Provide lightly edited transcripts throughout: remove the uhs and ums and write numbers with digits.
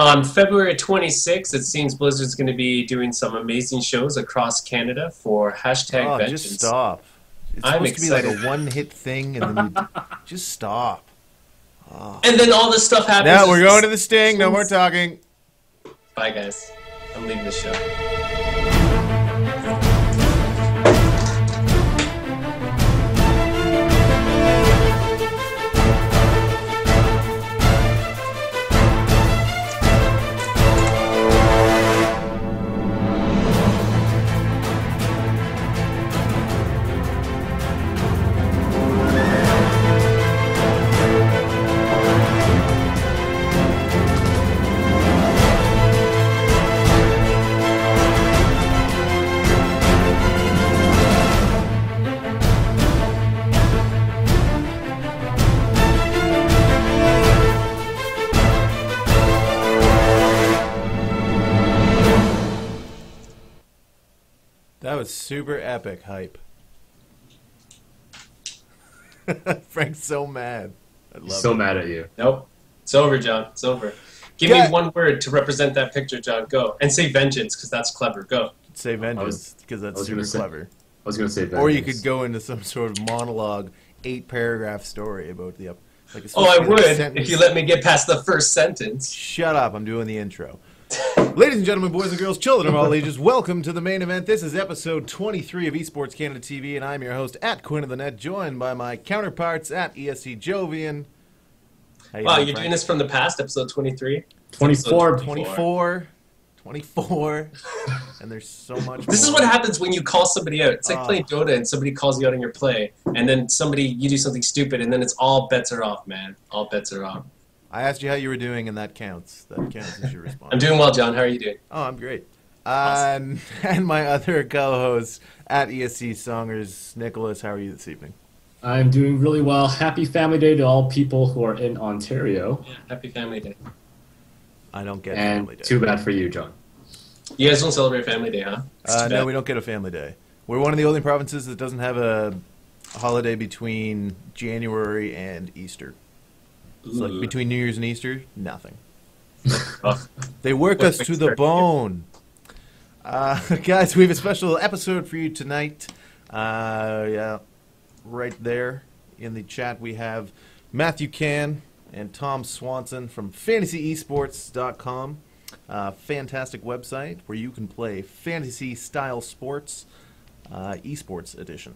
On February 26th, it seems Blizzard's going to be doing some amazing shows across Canada for hashtag Vengeance. Just stop. It's I'm supposed excited. to be like a one-hit thing, and then you just stop. Oh. And then all this stuff happens. Now we're going to the Sting. No more talking. Bye, guys. I'm leaving the show. That was super epic hype. Frank's so mad. I love so it. mad at you. Nope. It's over, John. It's over. Give me one word to represent that picture, John. Go. And say vengeance, because that's clever. Go. Say vengeance, because that's super clever. I was going to say vengeance. Or you could go into some sort of monologue, 8-paragraph story about the... Like I would, if you let me get past the first sentence. Shut up, I'm doing the intro. Ladies and gentlemen, boys and girls, children of all ages, welcome to the main event. This is episode 23 of Esports Canada TV, and I'm your host at Quinn of the Net, joined by my counterparts at ESC Jovian. Wow, you're doing this from the past, episode 23? 24. 24. And there's so much This more. is what happens when you call somebody out. It's like playing Dota and somebody calls you out on your play, and then you do something stupid, and then it's all bets are off, man. All bets are off. I asked you how you were doing, and that counts. That counts as your response. I'm doing well, John. How are you doing? Oh, I'm great. Awesome. And my other co-host at ESC Songers, Nicholas, how are you this evening? I'm doing really well. Happy Family Day to all people who are in Ontario. Yeah, happy Family Day. I don't get And Family Day. too bad for you, John. You guys don't celebrate Family Day, huh? No, we don't get a Family Day. We're one of the only provinces that doesn't have a holiday between January and Easter. It's like between New Year's and Easter, nothing. They work us to the bone. Guys, we have a special episode for you tonight. Yeah, right there in the chat we have Matthew Cann and Tom Swanson from FantasEsports.com. Fantastic website where you can play fantasy-style sports, eSports edition.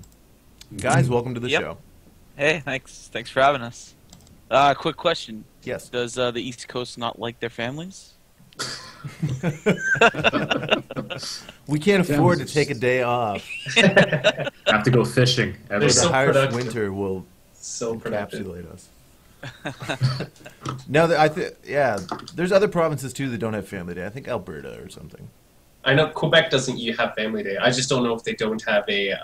Guys, welcome to the show. Hey, thanks for having us. Quick question. Yes. Does the East Coast not like their families? We can't afford to take a day off. Have to go fishing. The harsh winter will encapsulate us. No, there's other provinces too that don't have Family Day. I think Alberta or something. I know Quebec doesn't have Family Day. I just don't know if they don't have a...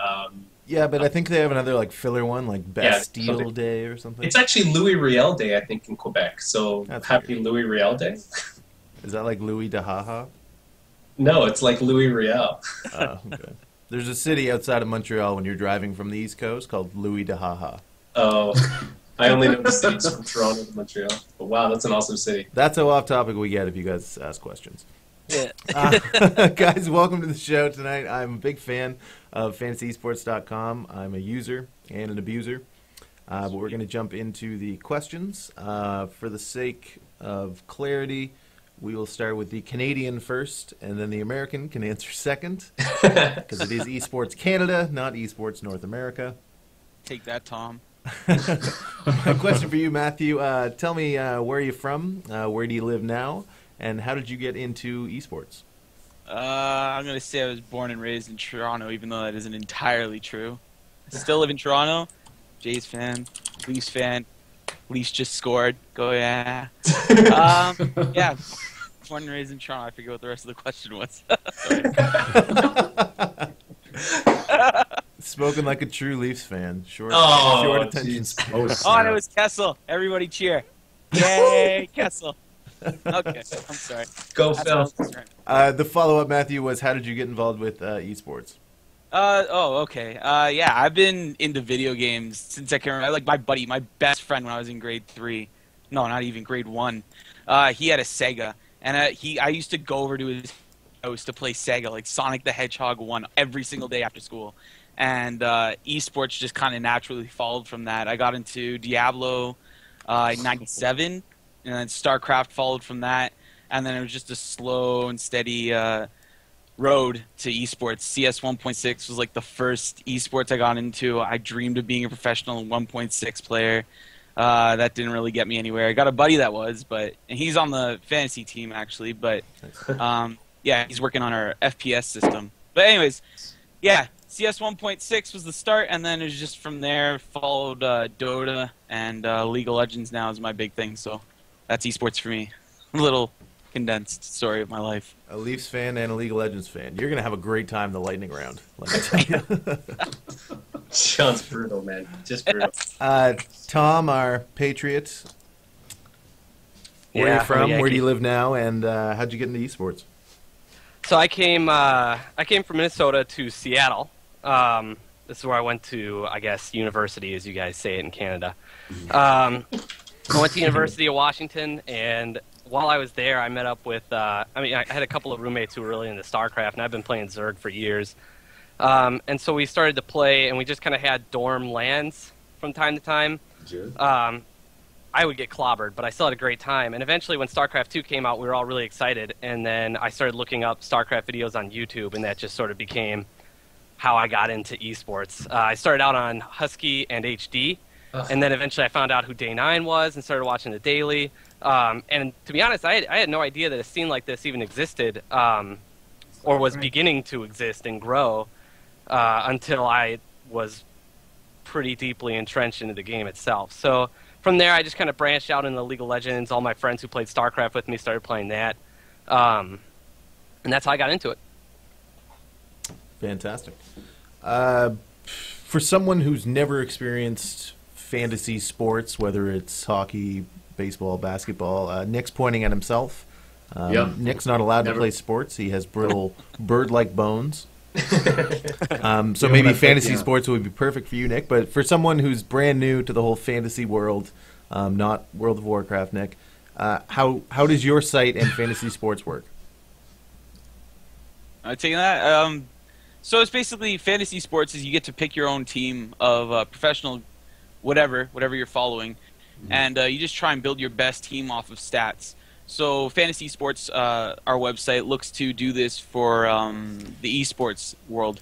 yeah, but I think they have another like filler one, like Bastille Day or something. It's actually Louis Riel Day, I think, in Quebec. So happy Louis Riel Day. Is that like Louis de Haha? No, it's like Louis Riel. Oh, okay. There's a city outside of Montreal when you're driving from the East Coast called Louis de Haha. Oh, I only know the cities from Toronto to Montreal. But wow, that's an awesome city. That's how off topic we get if you guys ask questions. Yeah. Guys, welcome to the show tonight. I'm a big fan of FantasEsports.com. I'm a user and an abuser. But we're going to jump into the questions. For the sake of clarity, we will start with the Canadian first, and then the American can answer second, because it is Esports Canada, not Esports North America. Take that, Tom. My question for you, Matthew, tell me where are you from, where do you live now, and how did you get into esports? I'm going to say I was born and raised in Toronto, even though that isn't entirely true. I still live in Toronto. Jays fan, Leafs fan. Leafs just scored. Go, yeah. Yeah, born and raised in Toronto. I forget what the rest of the question was. Spoken like a true Leafs fan. Short attention span. Oh, and it was Kessel. Everybody cheer. Yay, Kessel. Okay, I'm sorry. Go, Phil. The follow-up, Matthew, was how did you get involved with esports? Okay. Yeah, I've been into video games since I can remember. Like my best friend when I was in grade 3. No, not even grade 1. He had a Sega, and I used to go over to his house to play Sega, like Sonic the Hedgehog 1, every single day after school. And esports just kind of naturally followed from that. I got into Diablo in '97, and then StarCraft followed from that. And then it was just a slow and steady road to esports. CS 1.6 was like the first esports I got into. I dreamed of being a professional 1.6 player. That didn't really get me anywhere. I got a buddy that was, and he's on the fantasy team actually. But yeah, he's working on our FPS system. But anyways, yeah, CS 1.6 was the start, and then it was just from there followed Dota, and League of Legends now is my big thing. So that's esports for me. A little condensed story of my life. A Leafs fan and a League of Legends fan. You're going to have a great time in the lightning round. Let me tell you. Sean's brutal, man. Just brutal. Tom, our Patriots. Where are you from? Where do you live now? And how'd you get into esports? So I came from Minnesota to Seattle. This is where I went to, I guess, university, as you guys say it in Canada. I went to University of Washington, and while I was there, I met up with, I had a couple of roommates who were really into StarCraft, and I've been playing Zerg for years. And so we started to play, and we just kind of had dorm LANs from time to time. I would get clobbered, but I still had a great time. And eventually, when StarCraft 2 came out, we were all really excited. And then I started looking up StarCraft videos on YouTube, and that just sort of became how I got into esports. I started out on Husky and HD, and then eventually I found out who Day 9 was and started watching the daily. And to be honest, I had no idea that a scene like this even existed or was beginning to exist and grow until I was pretty deeply entrenched into the game itself. So from there, I just kind of branched out into League of Legends. All my friends who played StarCraft with me started playing that. And that's how I got into it. Fantastic. For someone who's never experienced fantasy sports, whether it's hockey, baseball, basketball, Nick's pointing at himself. Nick's not allowed to play sports. He has brittle bird-like bones. So maybe fantasy sports would be perfect for you, Nick. But for someone who's brand new to the whole fantasy world, not World of Warcraft, Nick, how does your site and fantasy sports work? I'm taking that. So it's basically fantasy sports is you get to pick your own team of professional, whatever you're following, and you just try and build your best team off of stats. So Fantasy Sports, our website, looks to do this for the esports world.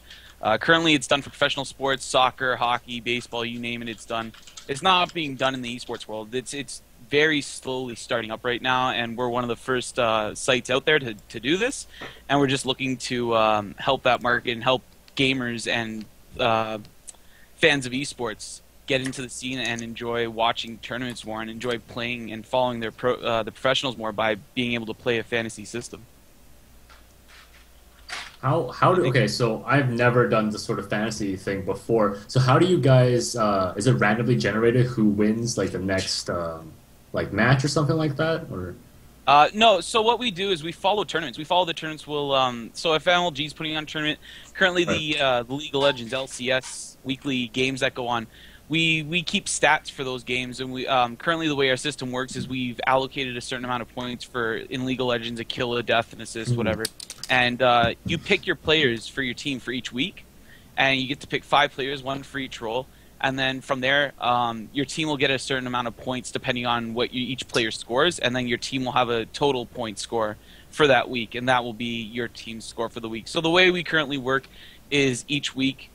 Currently, it's done for professional sports, soccer, hockey, baseball, you name it, it's done. It's not being done in the esports world. It's very slowly starting up right now, and we're one of the first sites out there to do this. And we're just looking to help that market and help gamers and fans of esports get into the scene and enjoy watching tournaments more and enjoy playing and following the professionals more by being able to play a fantasy system. Okay, so I've never done this sort of fantasy thing before. So how do you guys, is it randomly generated who wins like the next match or something like that? Or no, so what we do is we follow tournaments. We follow the tournaments. So if MLG is putting on a tournament, currently the League of Legends, LCS, weekly games that go on, we keep stats for those games, and we currently the way our system works is we've allocated a certain amount of points for in League of Legends a kill, a death, an assist, whatever, and you pick your players for your team for each week, and you get to pick 5 players, 1 for each role, and then from there your team will get a certain amount of points depending on what each player scores, and then your team will have a total point score for that week, and that will be your team's score for the week. So the way we currently work is each week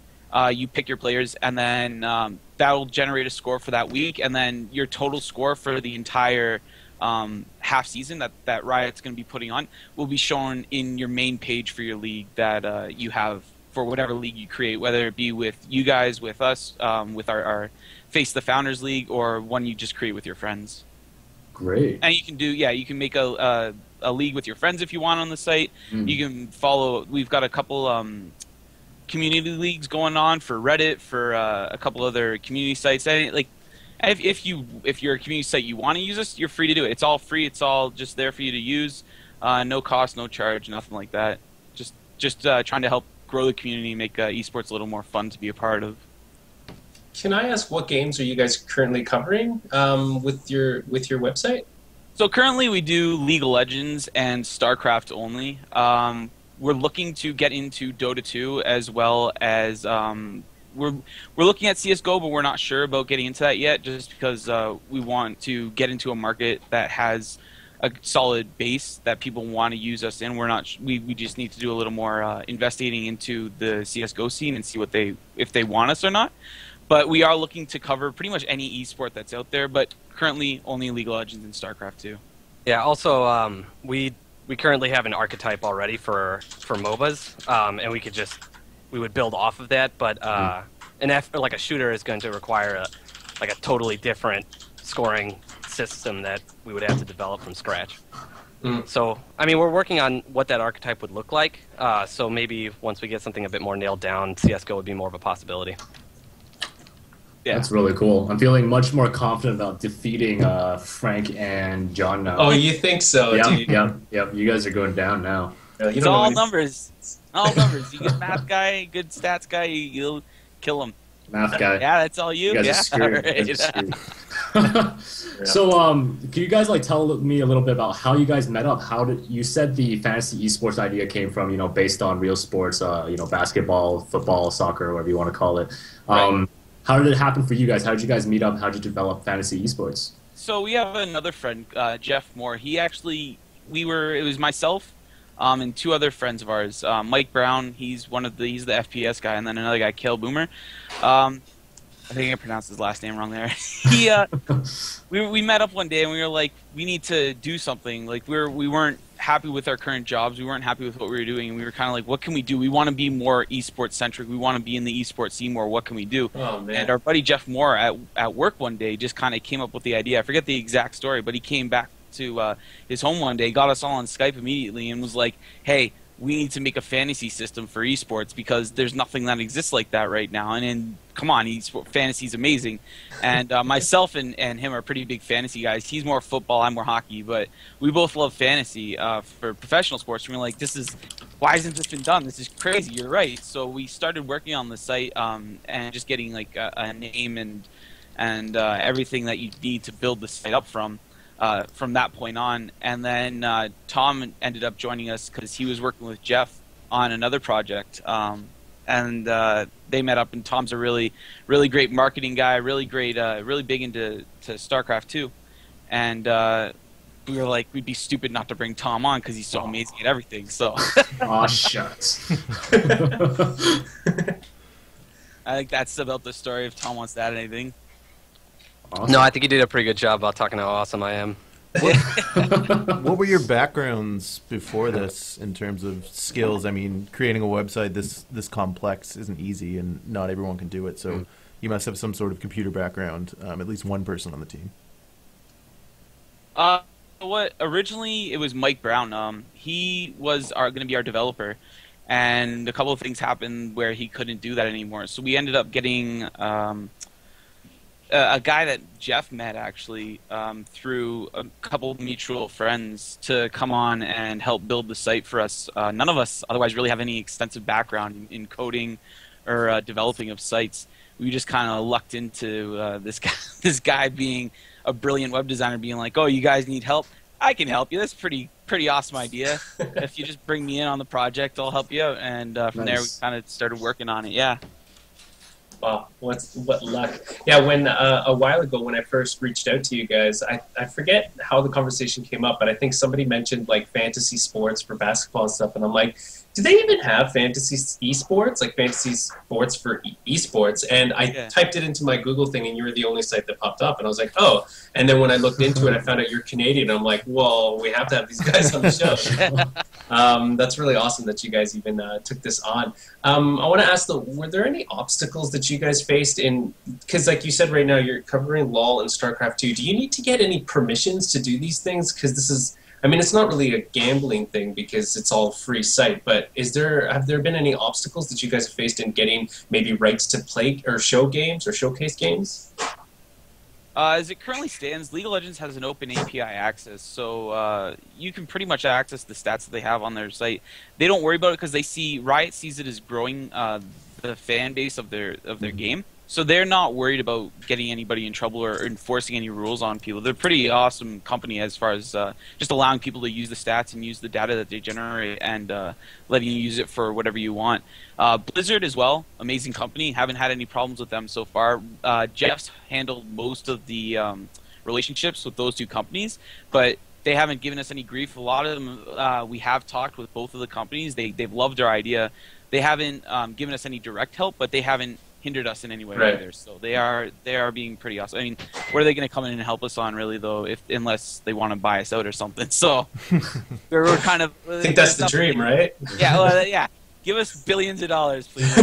you pick your players, and then that will generate a score for that week, and then your total score for the entire half season that Riot's going to be putting on will be shown in your main page for your league that you have for whatever league you create, whether it be with you guys, with us, with our Face the Founders League, or one you just create with your friends. Great. And you can make a league with your friends if you want on the site. You can follow. We've got a couple community leagues going on for Reddit, for a couple other community sites. And if you're a community site you want to use us, you're free to do it. It's all free. It's all just there for you to use. No cost, no charge, nothing like that. Just trying to help grow the community, make esports a little more fun to be a part of. Can I ask what games are you guys currently covering with your website? So currently we do League of Legends and StarCraft only. We're looking to get into Dota 2 as well as we're looking at CS:GO, but we're not sure about getting into that yet, just because we want to get into a market that has a solid base that people want to use us in. We just need to do a little more investigating into the CS:GO scene and see if they want us or not. But we are looking to cover pretty much any esport that's out there, but currently only League of Legends and StarCraft 2. Yeah. Also, we currently have an archetype already for MOBAs, and we would build off of that. But like a shooter is going to require a totally different scoring system that we would have to develop from scratch. So, I mean, we're working on what that archetype would look like. So maybe once we get something a bit more nailed down, CS:GO would be more of a possibility. Yeah. That's really cool. I'm feeling much more confident about defeating Frank and John now. Oh, you think so, dude? Yeah. You guys are going down now. It's all numbers. All numbers. You get math guy, good stats guy, you'll kill him. Math guy. Yeah, that's all you. You guys are screwed. Right. You guys are screwed. So, can you guys tell me a little bit about how you guys met up? You said the fantasy esports idea came from, based on real sports, basketball, football, soccer, whatever you want to call it. Right. How did it happen for you guys? How did you guys meet up? How did you develop fantasy esports? So we have another friend, Jeff Moore. It was myself and two other friends of ours. Mike Brown, he's the FPS guy, and then another guy, Kale Boomer. I think I pronounced his last name wrong there. We met up one day and we were like, we need to do something. Like we weren't happy with our current jobs. We weren't happy with what we were doing, and we were kind of like, what can we do? We want to be more esports centric. We want to be in the esports scene more. What can we do? Oh, man. And our buddy Jeff Moore at work one day just kind of came up with the idea. I forget the exact story, but he came back to his home one day, got us all on Skype immediately, and was like, hey, we need to make a fantasy system for esports because there's nothing that exists like that right now. And come on, fantasy's amazing. And myself and him are pretty big fantasy guys. He's more football, I'm more hockey, but we both love fantasy for professional sports. And we're like, why hasn't this been done? This is crazy. You're right. So we started working on the site and just getting like a name and everything that you need to build the site up from that point on. And then Tom ended up joining us because he was working with Jeff on another project. And they met up, and Tom's a really, really great marketing guy, really great, really big into StarCraft 2. And we were like, we'd be stupid not to bring Tom on because he's so amazing at everything. So. Aw, shucks. I think that's about the story. If Tom wants to add anything. Awesome. No, I think you did a pretty good job about talking how awesome I am. What were your backgrounds before this in terms of skills? I mean, creating a website this complex isn't easy, and not everyone can do it. So you must have some sort of computer background. At least one person on the team. Originally it was Mike Brown. He was going to be our developer, and a couple of things happened where he couldn't do that anymore. So we ended up getting a guy that Jeff met actually through a couple of mutual friends to come on and help build the site for us. None of us otherwise really have any extensive background in coding or developing of sites. We just kind of lucked into this guy being a brilliant web designer, being like, "Oh, you guys need help? I can help you. That's pretty awesome idea. If you just bring me in on the project, I'll help you out." And from there, we kind of started working on it. Yeah. Wow, what luck. Yeah, when a while ago when I first reached out to you guys, I forget how the conversation came up, but I think somebody mentioned like fantasy sports for basketball and stuff, and I'm like, do they even have fantasy esports, like fantasy sports for esports? And I typed it into my Google thing, and you were the only site that popped up, and I was like, oh. And then when I looked into it, I found out you're Canadian, and I'm like, well, we have to have these guys on the show. That's really awesome that you guys even took this on. I want to ask, though, were there any obstacles that you guys faced in, because like you said right now, you're covering LoL and StarCraft 2. Do you need to get any permissions to do these things? Because this is, I mean, it's not really a gambling thing because it's all free site, but have there been any obstacles that you guys have faced in getting maybe rights to play or show games or showcase games? As it currently stands, League of Legends has an open API access, so you can pretty much access the stats that they have on their site. They don't worry about it because Riot sees it as growing the fan base of their game. So they're not worried about getting anybody in trouble or enforcing any rules on people. They're a pretty awesome company as far as just allowing people to use the stats and use the data that they generate and letting you use it for whatever you want. Blizzard as well, amazing company. Haven't had any problems with them so far. Jeff's handled most of the relationships with those two companies, but they haven't given us any grief. A lot of them, we have talked with both of the companies. They've loved our idea. They haven't given us any direct help, but they haven't hindered us in any way either. So they are being pretty awesome. I mean, what are they going to come in and help us on, really, though, unless they want to buy us out or something? So we're kind of. I think that's the dream, right? Yeah, well, yeah. Give us billions of dollars, please.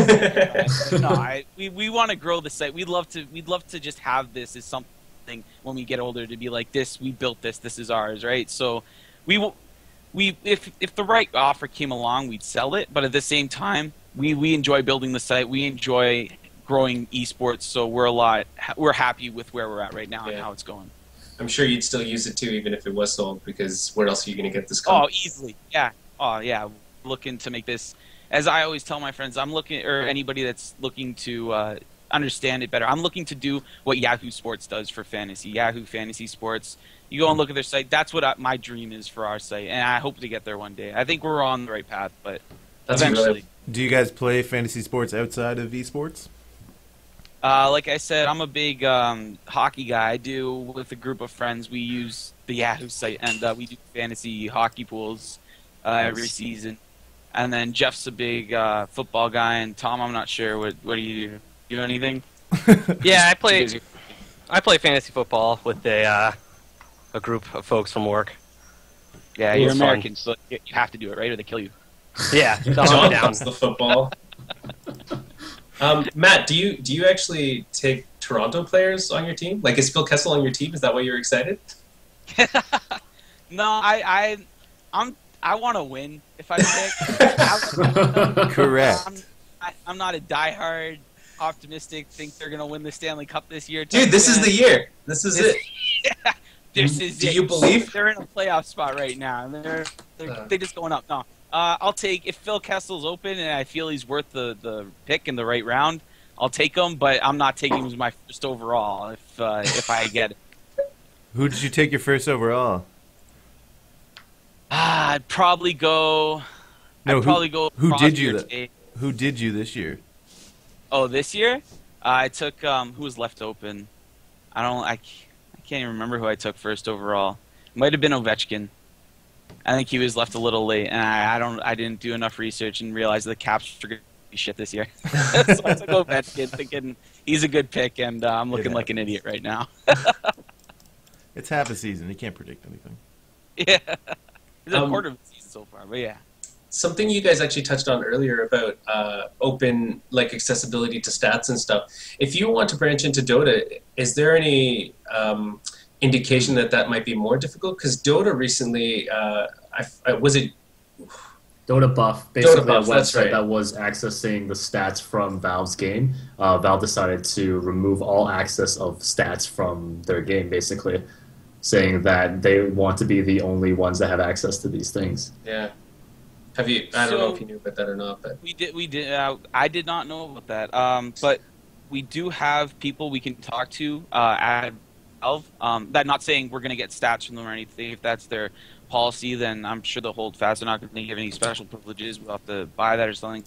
No, we want to grow the site. We'd love to just have this as something when we get older to be like this. We built this. This is ours, right? So if the right offer came along, we'd sell it. But at the same time, we enjoy building the site. We enjoy growing esports, so we're happy with where we're at right now and how it's going. I'm sure you'd still use it too, even if it was sold, because where else are you going to get this content? Oh, easily, yeah. Oh, yeah. Looking to make this, as I always tell my friends, I'm looking, or anybody that's looking to understand it better, I'm looking to do what Yahoo Sports does for fantasy. Yahoo Fantasy Sports. You go and look at their site. That's what my dream is for our site, and I hope to get there one day. I think we're on the right path, but eventually. Do you guys play fantasy sports outside of esports? Like I said, I'm a big hockey guy. I do with a group of friends. We use the Yahoo site, and we do fantasy hockey pools every season. And then Jeff's a big football guy, and Tom, I'm not sure. What do you do? You do anything? Yeah, I play fantasy football with a group of folks from work. Yeah, you're American, so you have to do it, right? Or they kill you. Yeah, John loves the football. Matt, do you actually take Toronto players on your team? Like, is Phil Kessel on your team? Is that why you're excited? No, I want to win. If I pick, correct. I'm not a diehard optimistic. Think they're gonna win the Stanley Cup this year. Dude, this is the year. This is it. Yeah, this is do it. You believe they're in a playoff spot right now? And they're just going up. No. I'll take, if Phil Kessel's open and I feel he's worth the pick in the right round, I'll take him, but I'm not taking him as my first overall if I get it. Who did you take your first overall? I'd probably go. No, who did you? Tate. Who did you this year? Oh, this year, I took who was left open. I can't even remember who I took first overall. It might have been Ovechkin. I think he was left a little late, and I didn't do enough research and realize the Caps were going to be shit this year. So I took Ovechkin, thinking he's a good pick, and I'm looking like an idiot right now. It's half a season; you can't predict anything. Yeah, it's a quarter of the season so far, but yeah. Something you guys actually touched on earlier about open accessibility to stats and stuff. If you want to branch into Dota, is there any indication that might be more difficult? Because Dota recently, was it Dota Buff, basically Dota Buff, a website that was accessing the stats from Valve's game. Valve decided to remove all access of stats from their game, basically, saying that they want to be the only ones that have access to these things. Yeah. Have you? I don't know if you knew about that or not, but we did. I did not know about that. But we do have people we can talk to at Valve. That not saying we're going to get stats from them or anything. If that's their policy, then I'm sure they'll hold fast. They're not going to give any special privileges. We'll have to buy that or something.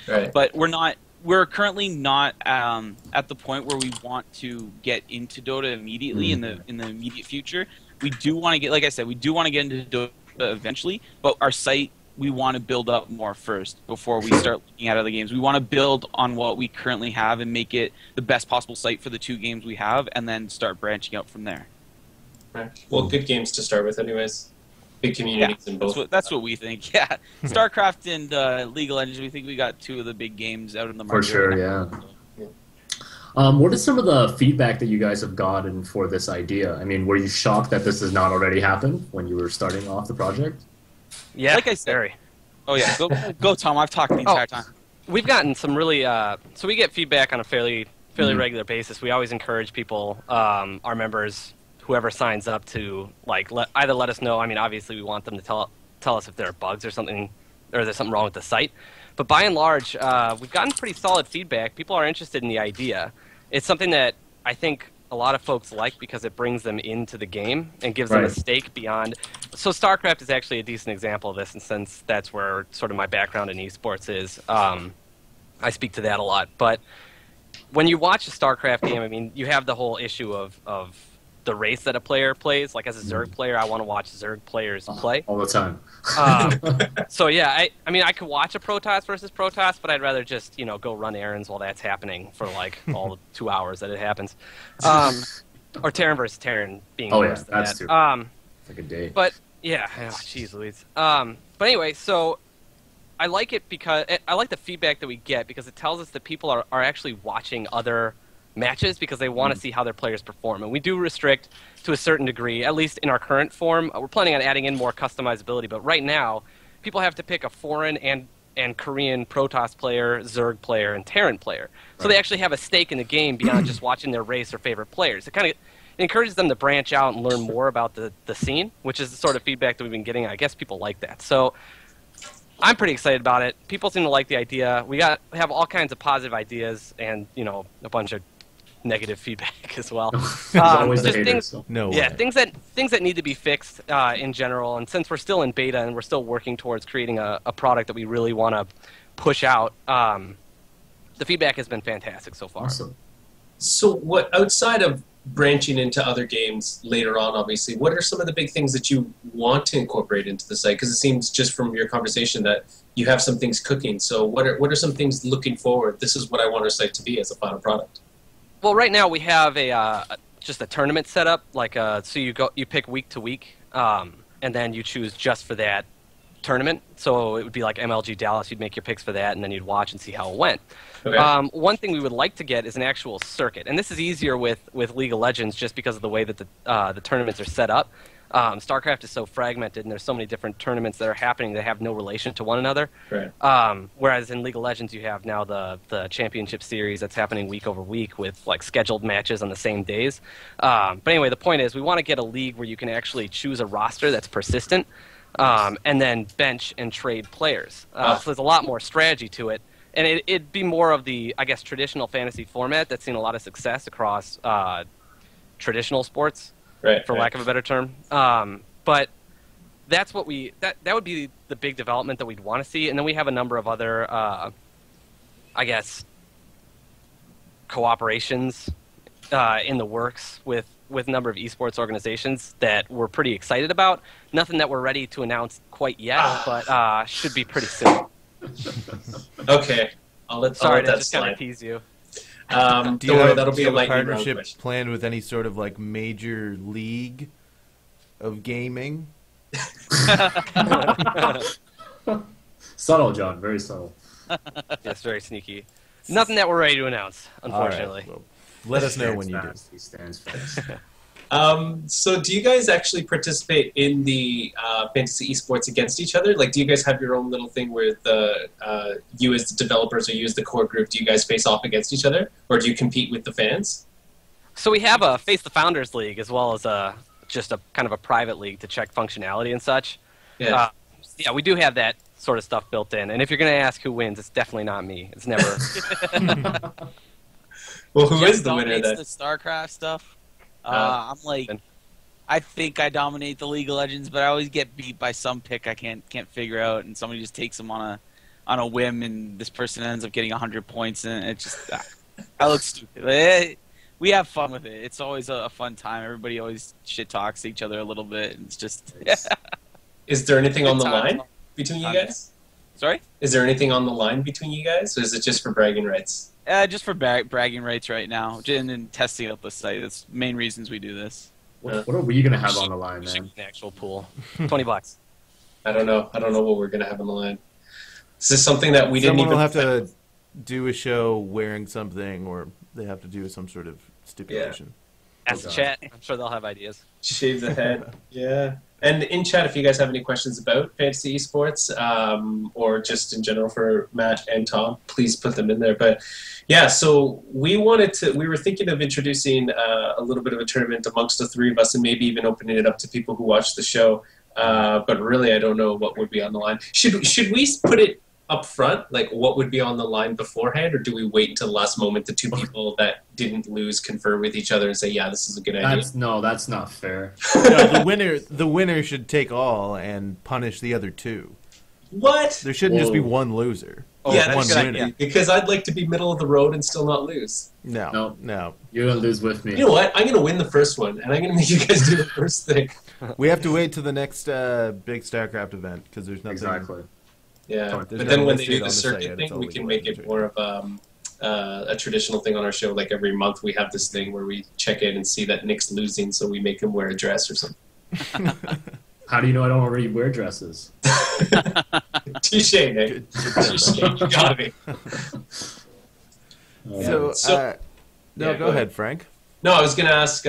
Right. But we're not. We're currently not at the point where we want to get into Dota immediately in the immediate future. We do want to get, like I said, we do want to get into Dota eventually. But our site, we want to build up more first before we start looking at other games. We want to build on what we currently have and make it the best possible site for the two games we have, and then start branching out from there. Right. Well, good games to start with, anyways. Big communities in both. That's what we think. Yeah, StarCraft and League of Legends. We think we got two of the big games out in the market. For sure, yeah. What is some of the feedback that you guys have gotten for this idea? I mean, were you shocked that this has not already happened when you were starting off the project? Yeah, like I said. Very. Oh yeah, go Tom. I've talked the entire time. We've gotten some really. So we get feedback on a fairly regular basis. We always encourage people, our members, whoever signs up, to either let us know. I mean, obviously, we want them to tell us if there are bugs or something, or there's something wrong with the site. But by and large, we've gotten pretty solid feedback. People are interested in the idea. it's something that I think a lot of folks like because it brings them into the game and gives them a stake beyond. So StarCraft is actually a decent example of this, and since that's where sort of my background in esports is, I speak to that a lot. But when you watch a StarCraft game, I mean, you have the whole issue of the race that a player plays. Like as a Zerg player, I want to watch Zerg players play all the time. So yeah, I mean, I could watch a Protoss versus Protoss, but I'd rather just go run errands while that's happening for like all the 2 hours that it happens. Or Terran versus Terran being worse than that's that. Too. It's like a day. But yeah, jeez Louise. But anyway, so I like it because I like the feedback that we get because it tells us that people are actually watching other matches because they want to see how their players perform. And we do restrict to a certain degree, at least in our current form. We're planning on adding in more customizability, but right now, people have to pick a foreign and Korean Protoss player, Zerg player, and Terran player. So they actually have a stake in the game beyond just watching their race or favorite players. It kind of encourages them to branch out and learn more about the scene, which is the sort of feedback that we've been getting. I guess people like that. So I'm pretty excited about it. People seem to like the idea. We have all kinds of positive ideas and a bunch of negative feedback as well. Always just haters, things that need to be fixed in general. And since we're still in beta and we're still working towards creating a product that we really want to push out, the feedback has been fantastic so far. Awesome. So what, outside of branching into other games later on, obviously, what are some of the big things that you want to incorporate into the site? Because it seems just from your conversation that you have some things cooking. So what are some things looking forward? This is what I want our site to be as a final product. Well, right now we have just a tournament set up. Like so you pick week to week, and then you choose just for that tournament. So it would be like MLG Dallas. You'd make your picks for that, and then you'd watch and see how it went. Okay. One thing we would like to get is an actual circuit, and this is easier with League of Legends just because of the way that the tournaments are set up. StarCraft is so fragmented, and there's so many different tournaments that are happening that have no relation to one another. Right. Whereas in League of Legends, you have now the championship series that's happening week over week with like scheduled matches on the same days. But anyway, the point is we want to get a league where you can actually choose a roster that's persistent, and then bench and trade players. So there's a lot more strategy to it. And it'd be more of the, I guess, traditional fantasy format that's seen a lot of success across traditional sports, for lack of a better term. But that's what that would be the big development that we'd want to see. And then we have a number of other, I guess, cooperations in the works with a number of esports organizations that we're pretty excited about. Nothing that we're ready to announce quite yet, but should be pretty soon. Okay, I'll let Sorry that to just kind slide. of tease you. Don't worry, that'll be a do you have a lightning partnership round question. planned with any sort of like major league of gaming? Subtle, John. Very subtle. Yes, very sneaky. Nothing that we're ready to announce, unfortunately. All right, well, let us know when you do. He stands fast. So do you guys actually participate in the fantasy esports against each other? Like, do you guys have your own little thing where you as the developers or you as the core group, do you guys face off against each other? Or do you compete with the fans? So we have a Face the Founders League as well as just a kind of a private league to check functionality and such. Yeah. Yeah, we do have that sort of stuff built in. And if you're going to ask who wins, it's definitely not me. It's never. Well, who is the winner then? The StarCraft stuff. I'm like, I think I dominate the League of Legends, but I always get beat by some pick I can't figure out, and somebody just takes them on a whim, and this person ends up getting 100 points, and it just I look stupid. We have fun with it. It's always a fun time. Everybody always shit talks to each other a little bit, and it's just. Is there anything on the line between you guys? Sorry? Is there anything on the line between you guys, or is it just for bragging rights? Just for bragging rights right now, and then testing out the site. That's the main reasons we do this. What are we gonna have on the line, man? An actual pool. $20. I don't know. I don't know what we're going to have on the line. Is this something that we didn't even... Someone will have to do a show wearing something, or they have to do some sort of stipulation. Ask the chat. I'm sure they'll have ideas. Shave the head. Yeah. And in chat, if you guys have any questions about fantasy esports, or just in general for Matt and Tom, please put them in there. But yeah, so we were thinking of introducing a little bit of a tournament amongst the three of us, and maybe even opening it up to people who watch the show. But really, I don't know what would be on the line. Should we put it up front, like what would be on the line beforehand, or do we wait until the last moment the two people that didn't lose confer with each other and say, yeah, this is a good idea? That's not fair. No, the winner should take all and punish the other two. What? There shouldn't just be one loser. Oh, yeah, one that's good winner. idea, because I'd like to be middle of the road and still not lose. No. You're gonna lose with me. You know what? I'm going to win the first one, and I'm going to make you guys do the first thing. We have to wait till the next big StarCraft event because there's nothing. Exactly. Yeah, There's but no then when they listed do on the the circuit site, it's thing, all we legal can make it inventory. more of a traditional thing on our show. Like every month we have this thing where we check in and see that Nick's losing, so we make him wear a dress or something. How do you know I don't already wear dresses? Touche, Nick. Touche. You got me. So, no, yeah, go ahead, Frank. No, I was going to ask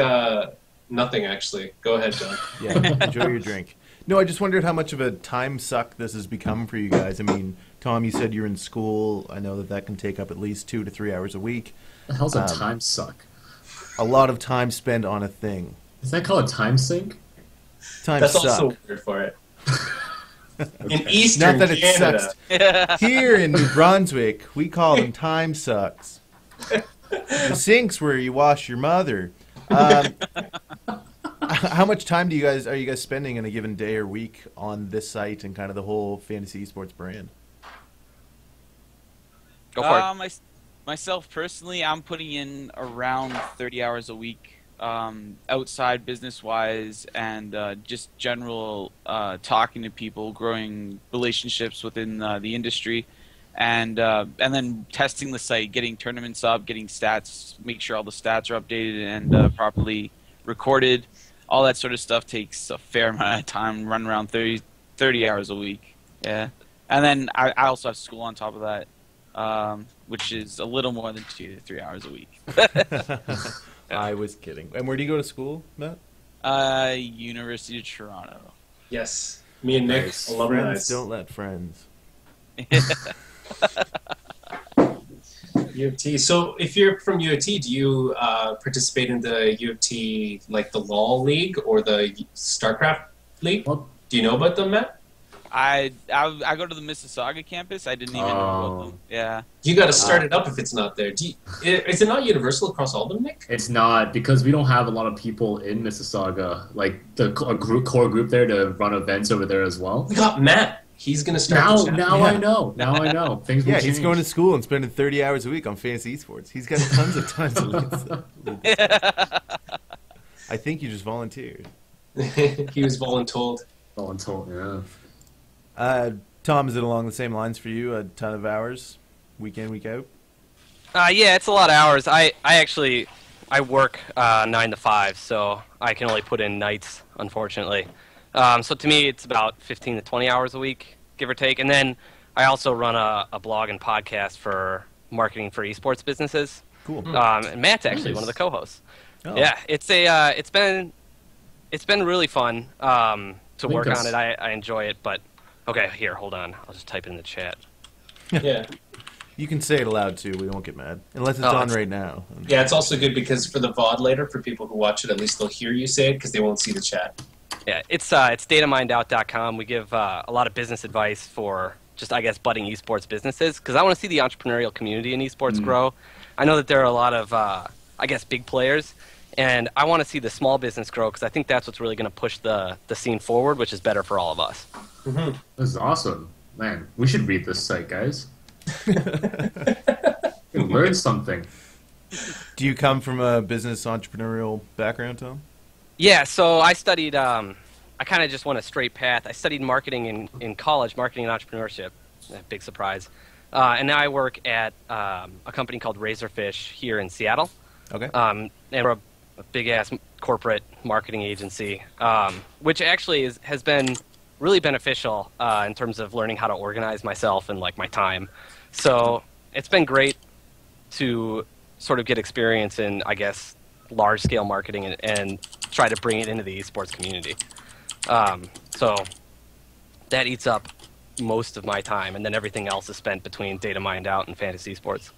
nothing, actually. Go ahead, John. Yeah, enjoy your drink. No, I just wondered how much of a time suck this has become for you guys. I mean, Tom, you said you're in school. I know that can take up at least 2 to 3 hours a week. The hell's a time suck? A lot of time spent on a thing. Is that called a time sink? Time That's suck. also weird for it. In Eastern Not that it Canada. sucks. Here in New Brunswick, we call them time sucks. The sink's where you wash your mother. How much time are you guys spending in a given day or week on this site and kind of the whole fantasy esports brand? Go for it. Myself personally, I'm putting in around 30 hours a week, outside business-wise, and just general talking to people, growing relationships within the industry, and then testing the site, getting tournaments up, getting stats, make sure all the stats are updated and properly recorded. All that sort of stuff takes a fair amount of time, run around 30 hours a week. Yeah. And then I also have school on top of that, which is a little more than 2 to 3 hours a week. I was kidding. And where do you go to school, Matt? University of Toronto. Yes. Me and Nick, alumni. Friends don't let friends. U of T. So if you're from U of T, do you participate in the U of T, like the LOL League or the StarCraft League? What? Do you know about them, Matt? I go to the Mississauga campus. I didn't even know about them. Yeah. You got to start it up if it's not there. Is it not universal across all of them, Nick? It's not, because we don't have a lot of people in Mississauga, like core group there to run events over there as well. We got Matt. He's going to start the Now Yeah. I know. Now I know. Things will Yeah, change. he's going to school and spending 30 hours a week on fantasy esports. He's got tons of time to learn. I think you just volunteered. He was voluntold. Yeah. Tom, is it along the same lines for you? A ton of hours, week in, week out? Yeah, it's a lot of hours. I work 9 to 5, so I can only put in nights, unfortunately. So to me, it's about 15 to 20 hours a week, give or take. And then I also run a blog and podcast for marketing for esports businesses. Cool. And Matt's actually one of the co-hosts. Oh. Yeah, it's been really fun to work on it. I enjoy it, but okay, here, hold on. I'll just type it in the chat. Yeah. You can say it aloud, too. We won't get mad. Unless it's on right now. Yeah, it's also good because for the VOD later, for people who watch it, at least they'll hear you say it because they won't see the chat. Yeah, it's datamindout.com. We give a lot of business advice for just, I guess, budding esports businesses, because I want to see the entrepreneurial community in esports grow. I know that there are a lot of, I guess, big players, and I want to see the small business grow, because I think that's what's really going to push the scene forward, which is better for all of us. This is awesome. Man, we should read this site, guys. Learn something. Do you come from a business entrepreneurial background, Tom? Yeah, so I studied, I kind of just went a straight path. I studied marketing in college, marketing and entrepreneurship. Big surprise. And now I work at a company called Razorfish here in Seattle. Okay. And we're a big-ass corporate marketing agency, which actually has been really beneficial in terms of learning how to organize myself and, like, my time. So it's been great to sort of get experience in, I guess, large-scale marketing and try to bring it into the esports community. So that eats up most of my time, and then everything else is spent between Data Mined Out and Fantasy Sports.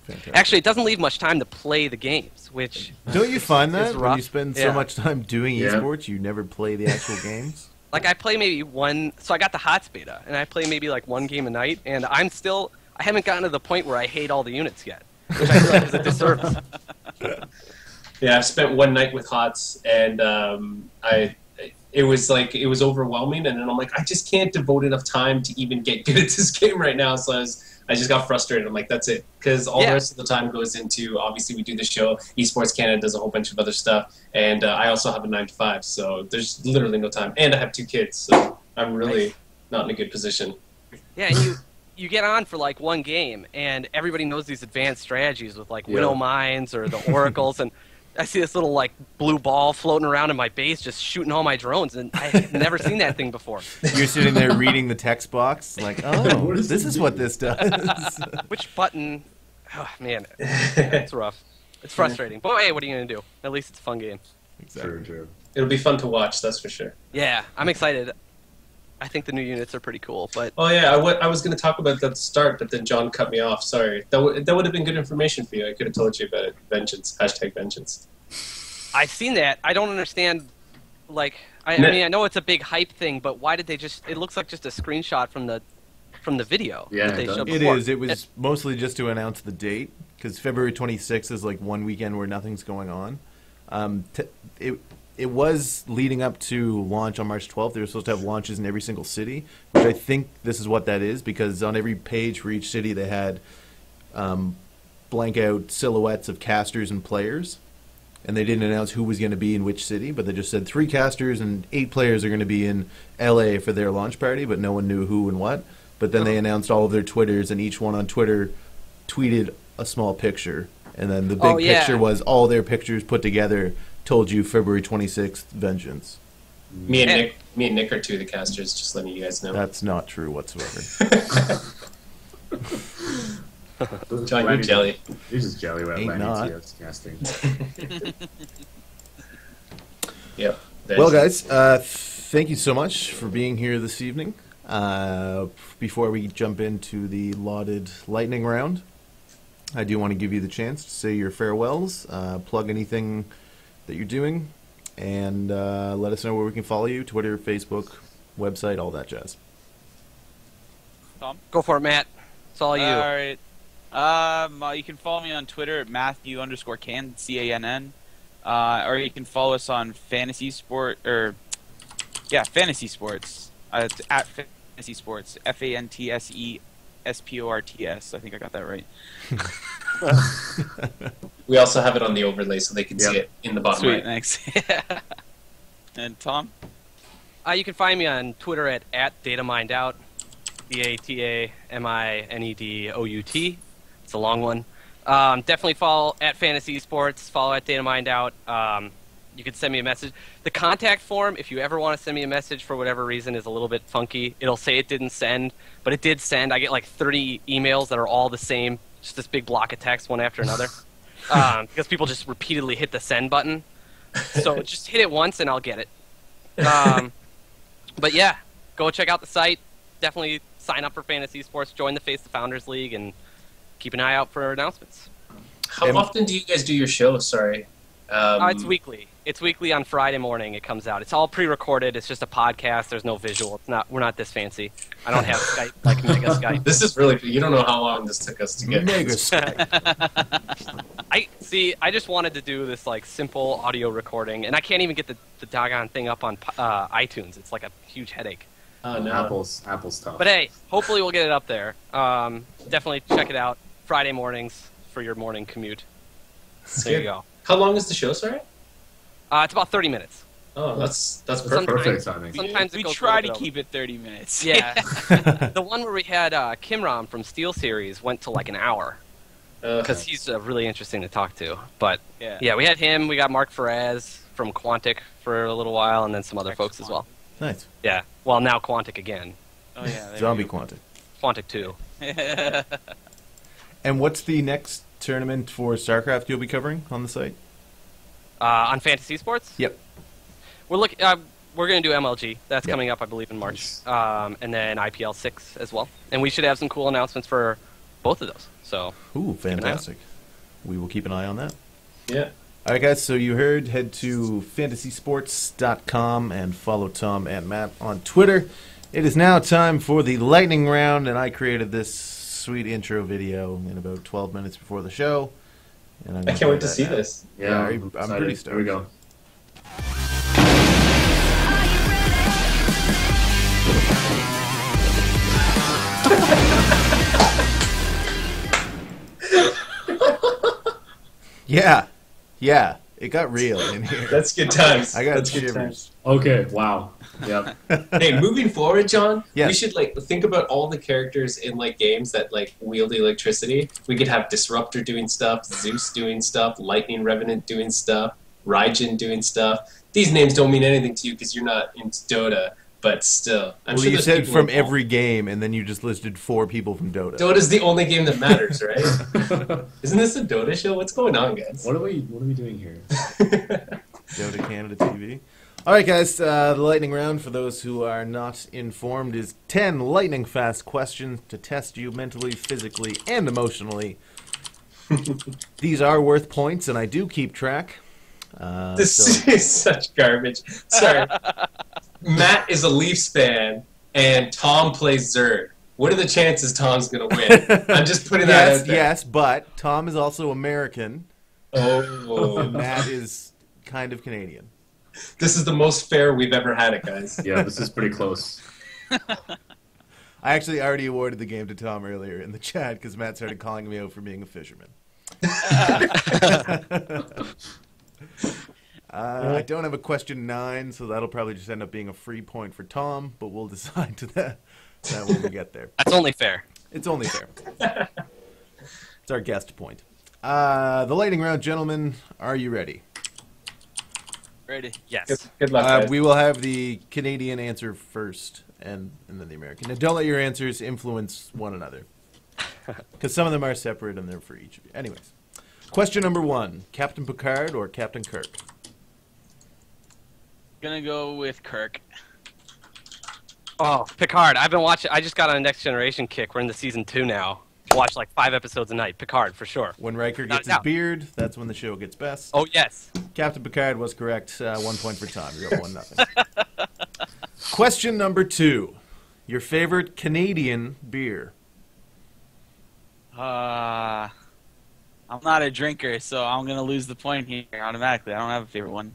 Fantastic. Actually, it doesn't leave much time to play the games, which Don't you find that It's when rough. you spend Yeah. so much time doing Yeah. esports, you never play the actual games? Like I play maybe one, so I got the HOTS beta, and I play maybe like one game a night, and I haven't gotten to the point where I hate all the units yet, which I feel like is a disservice. Yeah, I've spent one night with HOTS, and it was overwhelming, and then I'm like, I just can't devote enough time to even get good at this game right now. So I just got frustrated. I'm like, that's it, because all the rest of the time goes into, obviously we do the show, Esports Canada does a whole bunch of other stuff, and I also have a 9 to 5, so there's literally no time, and I have 2 kids, so I'm really not in a good position. Yeah, and you get on for like one game, and everybody knows these advanced strategies with like Widow Mines or the Oracles, and I see this little like blue ball floating around in my base just shooting all my drones, and I've never seen that thing before. You're sitting there reading the text box like, oh, this is what this does. Which button? Oh, man, it's rough. It's frustrating. But hey, what are you going to do? At least it's a fun game. Exactly. True. It'll be fun to watch, that's for sure. Yeah, I'm excited. I think the new units are pretty cool, but... Oh yeah, I was going to talk about that at the start, but then John cut me off. Sorry. That would have been good information for you. I could have told you about it. Vengeance. #Vengeance. I've seen that. I don't understand, like... I mean, I know it's a big hype thing, but why did they just... It looks like just a screenshot from the video. Yeah, that they showed it before. is. It was mostly just to announce the date, because February 26th is like one weekend where nothing's going on. It was leading up to launch on March 12th. They were supposed to have launches in every single city, which I think this is what that is, because on every page for each city they had blank out silhouettes of casters and players, and they didn't announce who was going to be in which city, but they just said 3 casters and 8 players are going to be in LA for their launch party, but no one knew who and what. But then they announced all of their Twitters, and each one on Twitter tweeted a small picture, and then the big picture was all their pictures put together told you February 26th, Vengeance. Me and Nick are 2 of the casters, just letting you guys know. That's not true whatsoever. John, you're jelly. You're just jelly about Ain't Lenny not. TF's casting. Yep. Well, guys, thank you so much for being here this evening. Before we jump into the lauded lightning round, I do want to give you the chance to say your farewells, plug anything that you're doing, and let us know where we can follow you: Twitter, Facebook, website, all that jazz. Tom? Go for it, Matt. It's all you. All right. You can follow me on Twitter at Matthew_Cann, CANN. Or you can follow us on FantasEsports, FantasEsports. It's at FantasEsports, FANTSESPORTS. I think I got that right. We also have it on the overlay so they can see it in the bottom Sweet, right. thanks. And Tom? You can find me on Twitter at DataMindOut, DATAMINEDOUT. It's a long one. Definitely follow at FantasEsports, follow at DataMindOut. You can send me a message. The contact form, if you ever want to send me a message for whatever reason, is a little bit funky. It'll say it didn't send, but it did send. I get like 30 emails that are all the same, just this big block of text one after another, because people just repeatedly hit the send button. So just hit it once and I'll get it. But yeah, go check out the site. Definitely sign up for FantasEsports, join the Face the Founders League, and keep an eye out for announcements. How often do you guys do your show? Sorry. It's weekly. It's weekly on Friday morning. It comes out. It's all pre-recorded. It's just a podcast. There's no visual. It's not. We're not this fancy. I don't have Skype like Mega Skype. This is really. You don't know how long this took us to get. Mega Skype. I just wanted to do this like simple audio recording, and I can't even get the doggone thing up on iTunes. It's like a huge headache. Oh no. Apple's tough. But hey, hopefully we'll get it up there. Definitely check it out Friday mornings for your morning commute. There you go. How long is the show, sorry? It's about 30 minutes. Oh, that's perfect. Perfect timing. Sometimes we it goes try a to little bit keep it 30 minutes. Yeah. The one where we had Kimram from Steel Series went to like an hour because he's really interesting to talk to. But yeah, we had him. We got Mark Ferraz from Quantic for a little while, and then some other folks as well. Nice. Yeah. Well, now Quantic again. Oh yeah. there Zombie we go. Quantic. Quantic 2. And what's the next tournament for StarCraft you'll be covering on the site? On FantasEsports? Yep. We're looking. We're going to do MLG. That's coming up, I believe, in March. And then IPL 6 as well. And we should have some cool announcements for both of those. So. Ooh, fantastic. We will keep an eye on that. Yeah. All right, guys, so you heard, head to FantasEsports.com and follow Tom and Matt on Twitter. It is now time for the lightning round, and I created this sweet intro video in about 12 minutes before the show. And I can't wait to see this. Yeah, I'm pretty stoked. Here we go. Yeah, it got real in here. That's good times. I got That's good shivers. times. Okay, wow. Yep. Hey, moving forward, John, Yes. we should think about all the characters in games that wield electricity. We could have Disruptor doing stuff, Zeus doing stuff, Lightning Revenant doing stuff, Raijin doing stuff. These names don't mean anything to you because you're not into Dota, but still, I'm sure You there's said people from involved. every game, and then you just listed 4 people from Dota. Dota's the only game that matters, right? Isn't this a Dota show? What's going on, guys? What are we doing here? Dota Canada TV. All right, guys, the lightning round, for those who are not informed, is 10 lightning-fast questions to test you mentally, physically, and emotionally. These are worth points, and I do keep track. This is such garbage. Sorry. Matt is a Leafs fan, and Tom plays Zerg. What are the chances Tom's going to win? I'm just putting that out there. Yes, but Tom is also American, Oh, and Matt is kind of Canadian. this is the most fair we've ever had it, guys. Yeah, this is pretty close. I actually already awarded the game to Tom earlier in the chat because Matt started calling me out for being a fisherman. I don't have a question 9, so that'll probably just end up being a free point for Tom, but we'll decide to that when we get there. That's only fair. It's only fair. It's our guest point. The lightning round, gentlemen, are you ready? Ready? Yes. Good luck, guys. We will have the Canadian answer first, and then the American. And don't let your answers influence one another, because some of them are separate and they're for each of you. Anyways, question number 1: Captain Picard or Captain Kirk? Gonna go with Kirk. Oh, Picard. I've been watching. I just got on a Next Generation kick. We're in the season 2 now. Watch 5 episodes a night. Picard, for sure. When Riker Not gets a his doubt. beard, that's when the show gets best. Oh, yes. Captain Picard was correct. 1 point for Tom. You're up 1-0. Question number 2: Your favorite Canadian beer? I'm not a drinker, so I'm gonna lose the point here automatically. I don't have a favorite one.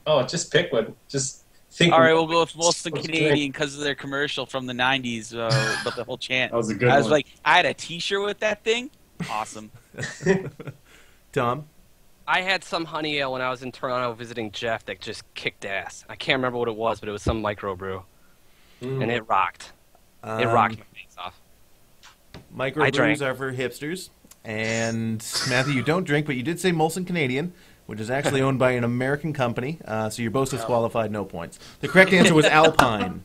Oh, just pick one. Just think. All right, we'll go with Molson Let's Canadian because of their commercial from the '90s, but the whole chant. That was a good I was one. like, I had a T-shirt with that thing. Awesome. Tom? I had some honey ale when I was in Toronto visiting Jeff that just kicked ass. I can't remember what it was, but it was some microbrew, and it rocked. It rocked my face off. I Microbrews drank. are for hipsters. And Matthew, you don't drink, but you did say Molson Canadian, which is actually owned by an American company. So you're both disqualified, no points. The correct answer was Alpine.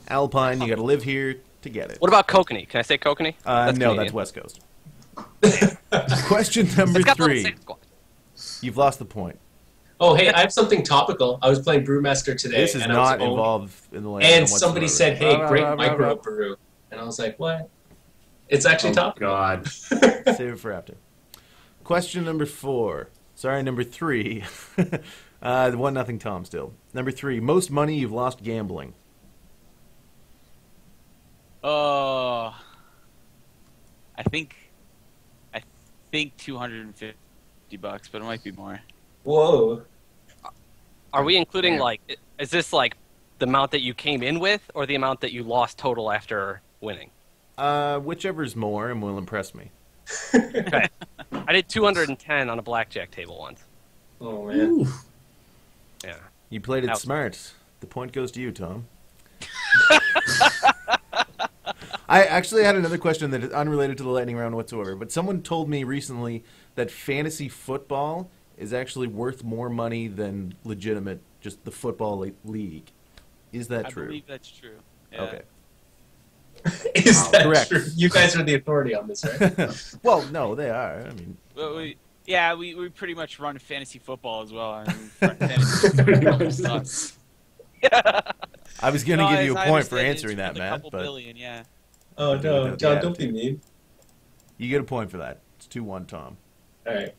Alpine, you got to live here to get it. What about Kokanee? Can I say Kokanee? No, Canadian. that's West Coast. Question number It's got the 3. same squad. You've lost the point. Oh, hey, I have something topical. I was playing Brewmaster today. This is and I was not owned- involved in the land. And somebody said, hey, great micro brew. And I was like, what? It's actually Oh, topical. God. Save it for after. Question number 4. Sorry, number 3. 1-0 Tom still. Number 3. Most money you've lost gambling. Oh, I think $250, but it might be more. Whoa. Are we including is this the amount that you came in with, or the amount that you lost total after winning? Whichever's more and will impress me. Okay. I did 210 on a blackjack table once. Oh, man. Ooh. Yeah. You played it Ouch. smart. The point goes to you, Tom. I actually had another question that is unrelated to the lightning round whatsoever, but someone told me recently that fantasy football is actually worth more money than legitimate, just the football league. Is that I true? believe that's true. Yeah. Okay. Is that Correct. true? You guys are the authority on this, right? Well, no, they are. I mean, Well, we pretty much run fantasy football as well. I mean, fantasy football sucks. I was going to No, give you as a I point for understand it, answering it's that, worth a Matt, couple but billion, yeah. Oh, no. John, don't be mean. you get a point for that. It's 2-1, Tom. All right.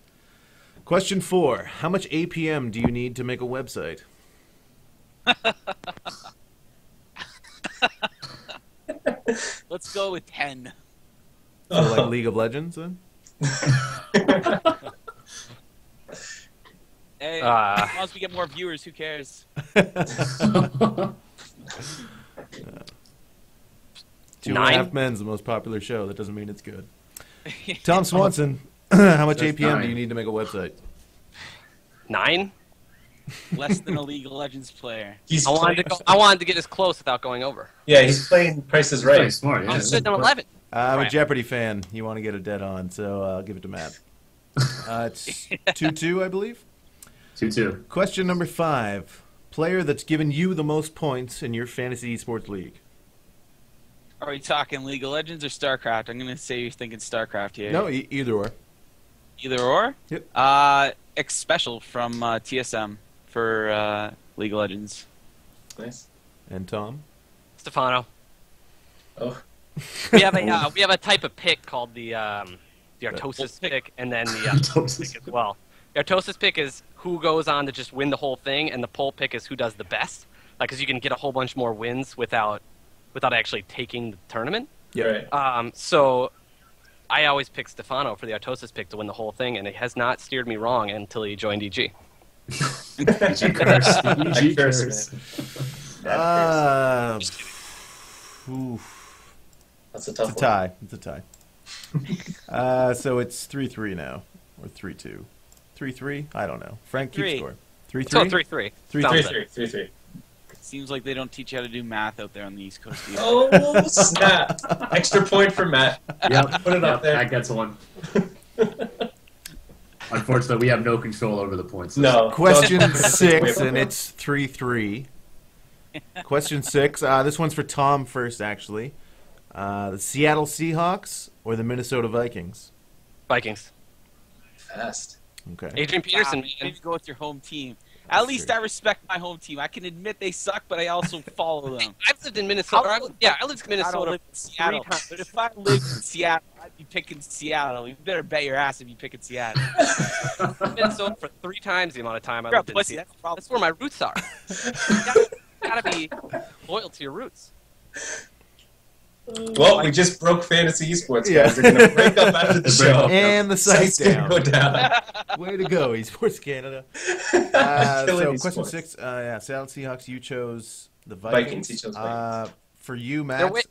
Question 4. How much APM do you need to make a website? Let's go with 10. So like League of Legends then? Hey, as long as we get more viewers, who cares? 2.5 Men's the most popular show. That doesn't mean it's good. Tom Swanson, how much That's APM do 9. you need to make a website? 9. Less than a League of Legends player. He's I wanted to get as close without going over. Yeah, he's playing Price is Very Right. smart. Yeah. I'm sitting on 11. I'm a Right. Jeopardy fan. You want to get a dead on, so I'll give it to Matt. It's 2-2, I believe. 2-2. Question number 5. Player that's given you the most points in your fantasy esports league. Are we talking League of Legends or StarCraft? I'm going to say you're thinking StarCraft here. No, either or. Either or? Yep. X Special from TSM for League of Legends. Nice. And Tom? Stefano. Oh. We have a type of pick called the Artosis pick, and then the pick as well. The Artosis pick is who goes on to just win the whole thing, and the pole pick is who does the best. Like, because you can get a whole bunch more wins without actually taking the tournament. Yeah. Right. So I always pick Stefano for the Artosis pick to win the whole thing, and it has not steered me wrong until he joined EG. EG curse. EG curse, curse. That's a tough It's a tie. It's a tie. So it's 3-3 now, or 3-2. 3-3? I don't know. Frank, keep 3. score. Let's go 3-3? 3-3. 3-3. 3-3. Seems like they don't teach you how to do math out there on the East Coast either. Oh, snap. Extra point for Matt. Yep. Put it up there. That gets one. Unfortunately, we have no control over the points. No. Question Don't- 6, and it's 3-3. Question 6. This one's for Tom first, actually. The Seattle Seahawks or the Minnesota Vikings? Vikings. Fast. Okay. Adrian Peterson, Wow, man. you go with your home team. At least I respect my home team. I can admit they suck, but I also follow them. I've lived in Minnesota. I lived in I don't Minnesota live in Seattle, 3 times. but if I lived in Seattle, I'd be picking Seattle. You better bet your ass if you picking Seattle. I've been in Minnesota for 3 times the amount of time I You're a lived in pussy. Seattle. That's the problem. That's where my roots are. You gotta be loyal to your roots. Well, we just broke Fantasy Esports, Yeah. guys. They're going to break up after the show. And the site's Site's gonna down. go down. Way to go, Esports Canada. Killing So question esports. 6, Seattle Seahawks, you chose the Vikings, Vikings. he chose Vikings. For you, They're, Matt.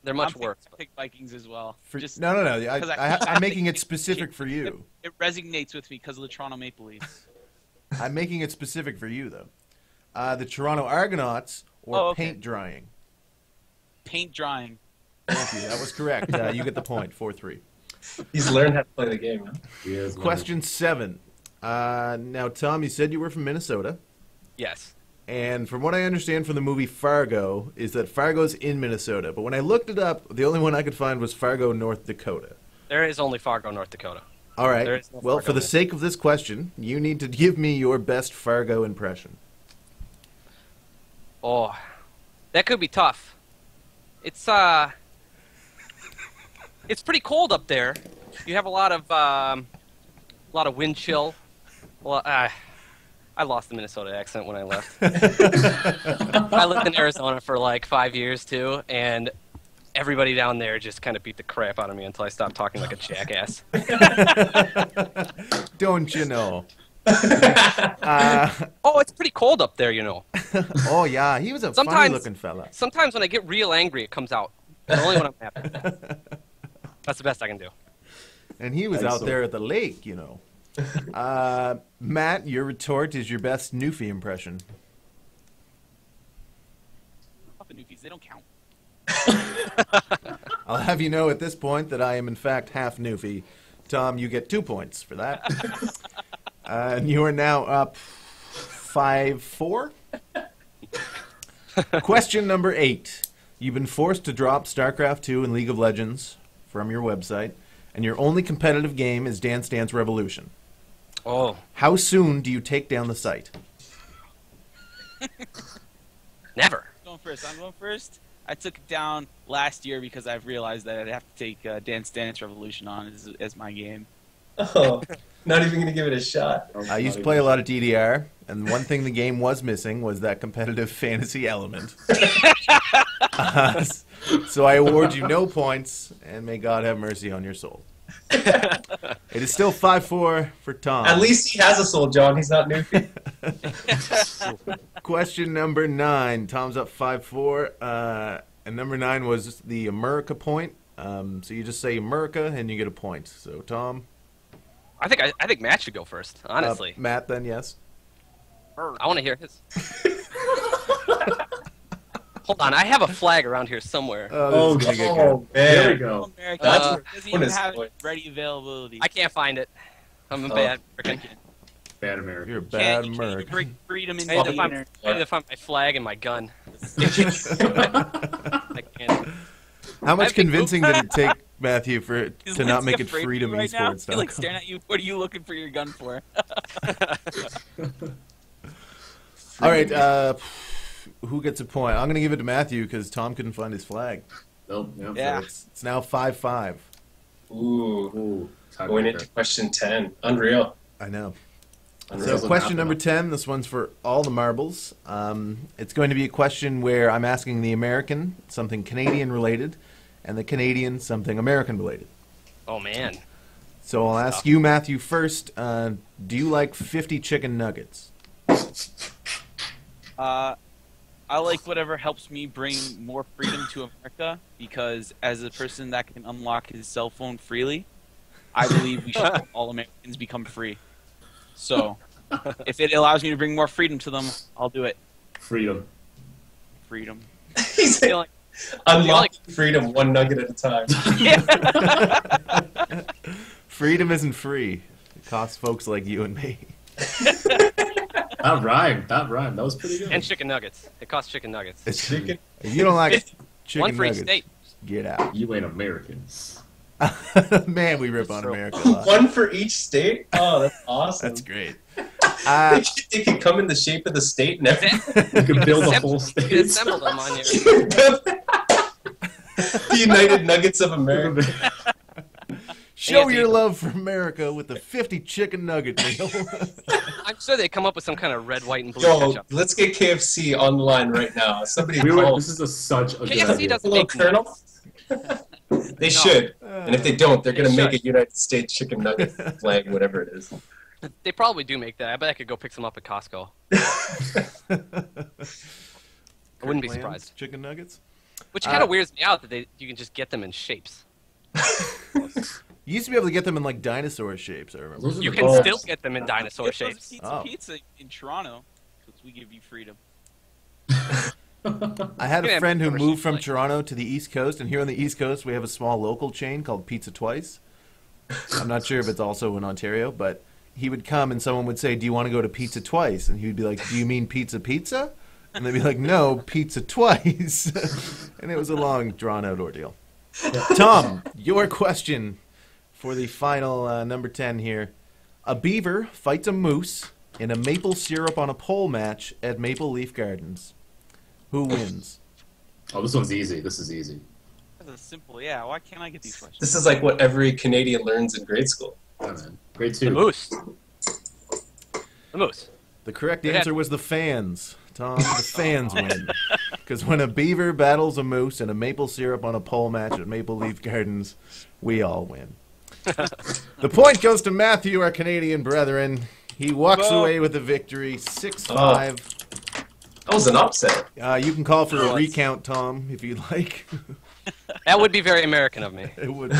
they're much I'm worse. I pick Vikings as well. No. because I'm making it specific for you. It resonates with me because of the Toronto Maple Leafs. I'm making it specific for you, though. The Toronto Argonauts or Oh, okay. paint drying. Paint drying. Thank you. That was correct. You get the point. 4-3. He's learned how to play the game, huh? Yes, man. Question 7. Now, Tom, you said you were from Minnesota. Yes. And from what I understand from the movie Fargo, is that Fargo's in Minnesota. But when I looked it up, the only one I could find was Fargo, North Dakota. There is only Fargo, North Dakota. All right. There is no Well, Fargo for the there. sake of this question, you need to give me your best Fargo impression. Oh, that could be tough. It's pretty cold up there. You have a lot of wind chill. Well, I lost the Minnesota accent when I left. I lived in Arizona for like 5 years too, and everybody down there just kind of beat the crap out of me until I stopped talking like a jackass. Don't you know? Oh, it's pretty cold up there, you know. Oh, yeah. He was a Sometimes- funny-looking fella. Sometimes when I get real angry, it comes out. But only when I'm happy. That's the best I can do. And he was out Excellent. there at the lake, you know. Matt, your retort is your best Newfie impression. Fucking Newfies, they don't count. I'll have you know at this point that I am in fact half Newfie. Tom, you get 2 points for that. And you are now up 5-4. Question number 8. You've been forced to drop StarCraft 2 and League of Legends from your website, and your only competitive game is Dance Dance Revolution. Oh, How soon do you take down the site? never. I'm going first. I took it down last year because I've realized that I'd have to take Dance Dance Revolution on as my game. Oh, Not even gonna give it a shot. I used to play a lot of DDR, and one thing the game was missing was that competitive fantasy element. So I award you no points, and may God have mercy on your soul. It is still 5-4 for Tom. At least he has a soul, John. He's not Newfie. Question number 9. Tom's up 5-4. And number 9 was the America point. So you just say America, and you get a point. So, Tom? I think Matt should go first, honestly. Matt, then, yes. I want to hear his. Hold on, I have a flag around here somewhere. Oh, this is gonna get good. man. There we go. America That's doesn't even have ready availability. I can't find it. I'm a bad American. Bad American. You're a bad You can't even American. bring freedom into I need the to internet. find my flag and my gun. I can't. How much I've been convincing did it take, Matthew, Is to not Lindsay make it afraid of freedom you right now? esports? He's like staring at you. What are you looking for your gun for? All right, who gets a point? I'm going to give it to Matthew because Tom couldn't find his flag. Nope. Yep. Yeah. So it's now 5-5. Ooh. Ooh. Going into question 10. Unreal. I know. Unreal. So question number 10, this one's for all the marbles. It's going to be a question where I'm asking the American something Canadian related and the Canadian something American related. Oh man. So I'll ask you, Matthew, first. Do you like 50 chicken nuggets? I like whatever helps me bring more freedom to America because as a person that can unlock his cell phone freely, I believe we should let all Americans become free. So, if it allows me to bring more freedom to them, I'll do it. Freedom. Freedom. He's Feel like- unlocking freedom one nugget at a time. Freedom isn't free. It costs folks like you and me. That rhymed. That was pretty good. And chicken nuggets. It costs chicken nuggets. Chicken. If you don't like chicken One for each nuggets, state. get out. You ain't American. Man, we rip on True. America a lot. One for each state? Oh, that's awesome. That's great. They could come in the shape of the state and everything. You can build a Assemble- whole You state. can assemble them on your. The United Nuggets of America. Show Yeah, your dude. love for America with the 50 chicken nugget meal. I'm sure they come up with some kind of red, white, and blue Yo, ketchup. let's get KFC on the line right now. Somebody We were, call. this is such a good KFC idea. doesn't Hello, make Colonel. They should. And if they don't, they're going to make a United States chicken nugget flag, whatever it is. They probably do make that. I bet I could go pick some up at Costco. I wouldn't be surprised. Chicken nuggets? Which kind of weirds me out that you can just get them in shapes. You used to be able to get them in like dinosaur shapes, I remember. Those are You the can best. still get them in dinosaur Get those shapes. Pizza Oh. Pizza in Toronto because we give you freedom. I had Yeah, a friend who dinosaur moved shapes, from like- Toronto to the East Coast, and here on the East Coast we have a small local chain called Pizza Twice. I'm not sure if it's also in Ontario, but he would come and someone would say, "Do you want to go to Pizza Twice?" And he would be like, "Do you mean pizza pizza?" And they'd be like, "No, Pizza Twice." And it was a long, drawn-out ordeal. Tom, your question for the final number 10 here. A beaver fights a moose in a maple syrup on a pole match at Maple Leaf Gardens. Who wins? Oh, this one's easy. This is easy. That's a simple. Yeah. Why can't I get these questions? This is like what every Canadian learns in grade school. Oh, man. Grade The 2. moose. The moose. The correct Yeah. answer was the fans. Tom, the fans win. Because when a beaver battles a moose in a maple syrup on a pole match at Maple Leaf Gardens, we all win. The point goes to Matthew, our Canadian brethren. He walks Whoa. away with the victory, 6-5. That was an upset. You can call for a Was. recount, Tom, if you'd like. That would be very American of me. It would.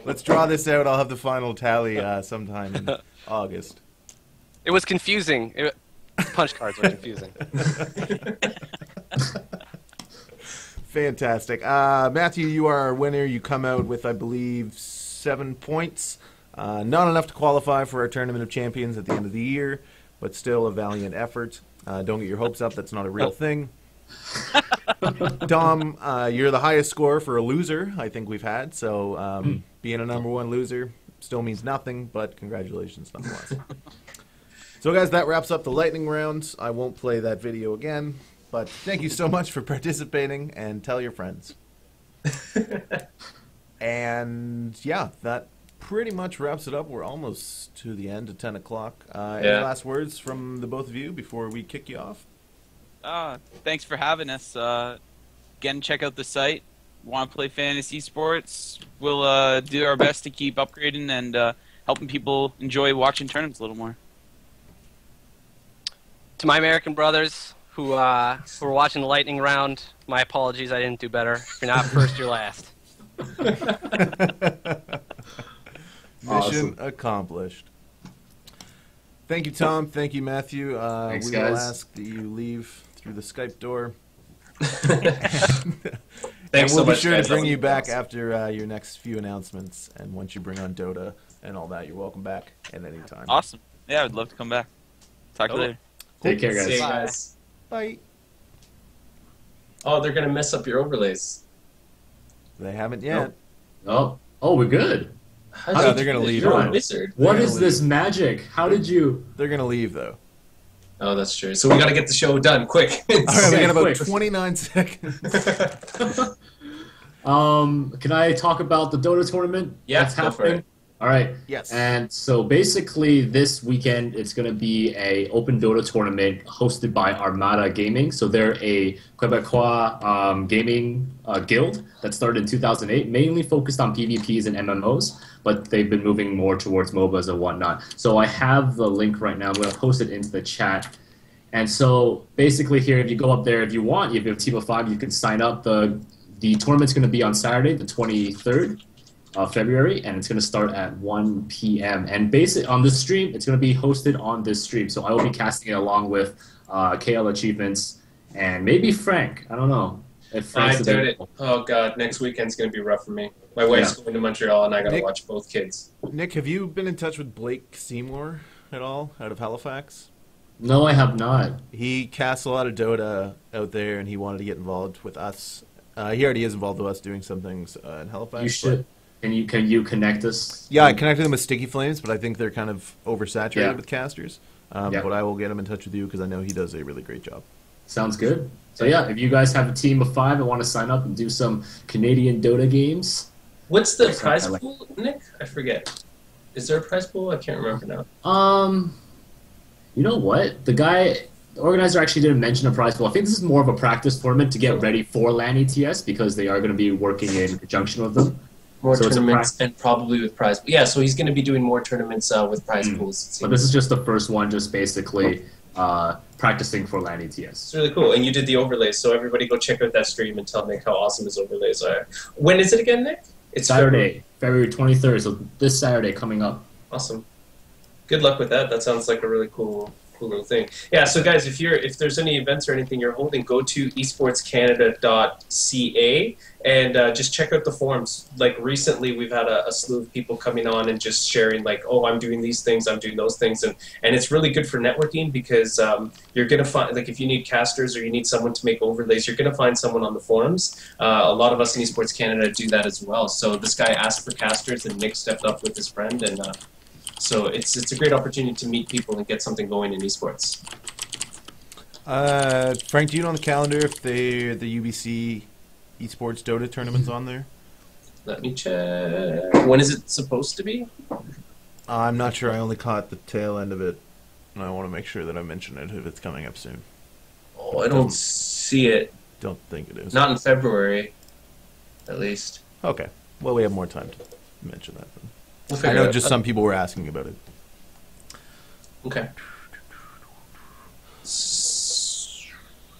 Let's draw this out. I'll have the final tally sometime in August. It was confusing. Punch cards were confusing. Fantastic. Matthew, you are our winner. You come out with, I believe, 7 points. Not enough to qualify for our Tournament of Champions at the end of the year, but still a valiant effort. Don't get your hopes up. That's not a real thing. Tom, you're the highest score for a loser I think we've had. So being a number 1 loser still means nothing, but congratulations nonetheless. So, guys, that wraps up the lightning round. I won't play that video again, but thank you so much for participating, and tell your friends. And, yeah, that pretty much wraps it up. We're almost to the end of 10 o'clock. Any last words from the both of you before we kick you off? Thanks for having us. Again, check out the site. Want to play fantasy sports? We'll do our best to keep upgrading and helping people enjoy watching tournaments a little more. To my American brothers who were watching the lightning round, my apologies. I didn't do better. If you're not first, you're last. Mission accomplished. Thank you, Tom. Thank you, Matthew. Thanks, we will guys. ask that you leave through the Skype door. Thanks and we'll so be much, sure guys. to bring you back Awesome. after your next few announcements. And once you bring on Dota and all that, you're welcome back at any time. Awesome. Yeah, I'd love to come back. Talk to you later. Take care, See you guys. guys. Bye. Oh, they're gonna mess up your overlays. They haven't yet. Oh, we're good. How No, did you they're do gonna this? leave. You're a Right. wizard. What They're is gonna this magic? How did you? They're going to leave, though. Oh, that's true. So we gotta get the show done quick. All right, we got about quick. 29 seconds. Can I talk about the Dota tournament? Yeah, that's go for happening? it. All right. Yes. And so basically, this weekend it's going to be a open Dota tournament hosted by Armada Gaming. So they're a Quebecois gaming guild that started in 2008, mainly focused on PvPs and MMOs, but they've been moving more towards MOBAs and whatnot. So I have the link right now. I'm going to post it into the chat. And so basically here, if you go up there, if you want, if you have a team of 5, you can sign up. The tournament's going to be on Saturday, the 23rd. February, and it's going to start at 1 p.m. And basically on this stream, it's going to be hosted on this stream. So I will be casting it along with KL Achievements and maybe Frank. I don't know if Frank's I doubt it. available. Oh god, next weekend's gonna be rough for me. My wife's going to Montreal, and I gotta Nick- watch both kids. Nick, have you been in touch with Blake Seymour at all out of Halifax? No, I have not. He casts a lot of Dota out there, and he wanted to get involved with us. He already is involved with us doing some things in Halifax. You should. Can you connect us? Yeah, I connected them with Sticky Flames, but I think they're kind of oversaturated Yeah. with casters. Yeah. But I will get him in touch with you because I know he does a really great job. Sounds good. So yeah, if you guys have a team of 5 and want to sign up and do some Canadian Dota games, What's the Yes, I prize like- pool, Nick? I forget. Is there a prize pool? I can't remember now. you know what? The organizer actually didn't mention a prize pool. I think this is more of a practice tournament to get ready for LAN ETS because they are going to be working in conjunction with them. More So it's a tournaments and probably with prize. Yeah, so he's going to be doing more tournaments with prize Mm. pools. It But seems. this is just the first one, just basically practicing for LAN ETS. It's really cool, and you did the overlays. So everybody, go check out that stream and tell Nick how awesome his overlays are. When is it again, Nick? It's Saturday, February 23rd, so this Saturday coming up. Awesome. Good luck with that. That sounds like a really cool little thing. Yeah, so guys, if there's any events or anything you're holding, go to esportscanada.ca and just check out the forums. Like recently, we've had a slew of people coming on and just sharing like, oh, I'm doing these things, I'm doing those things, and it's really good for networking because you're gonna find, like, if you need casters or you need someone to make overlays, you're gonna find someone on the forums. A lot of us in Esports Canada do that as well. So this guy asked for casters, and Nick stepped up with his friend, and so it's a great opportunity to meet people and get something going in esports. Frank, do you know on the calendar if the UBC eSports Dota tournament's on there? Let me check. When is it supposed to be? I'm not sure. I only caught the tail end of it, and I want to make sure that I mention it if it's coming up soon. Oh, I don't see it. Don't think it is. Not in February, at least. Okay. Well, we have more time to mention that. Then. We'll I figure know it out. just some people were asking about it. Okay.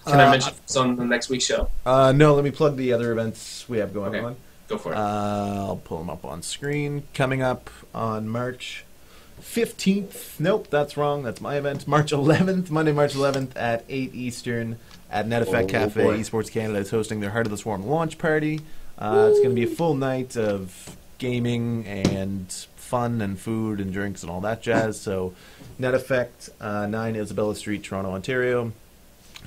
Can I mention it's on the next week's show? No, let me plug the other events we have going Okay. on. Go for it. I'll pull them up on screen. Coming up on March 15th. Nope, that's wrong. That's my event. March 11th, Monday, March 11th at 8 Eastern at Net Effect Cafe. boy. Esports Canada is hosting their Heart of the Swarm launch party. It's going to be a full night of gaming and fun and food and drinks and all that jazz. So, Net Effect, 9 Isabella Street, Toronto, Ontario.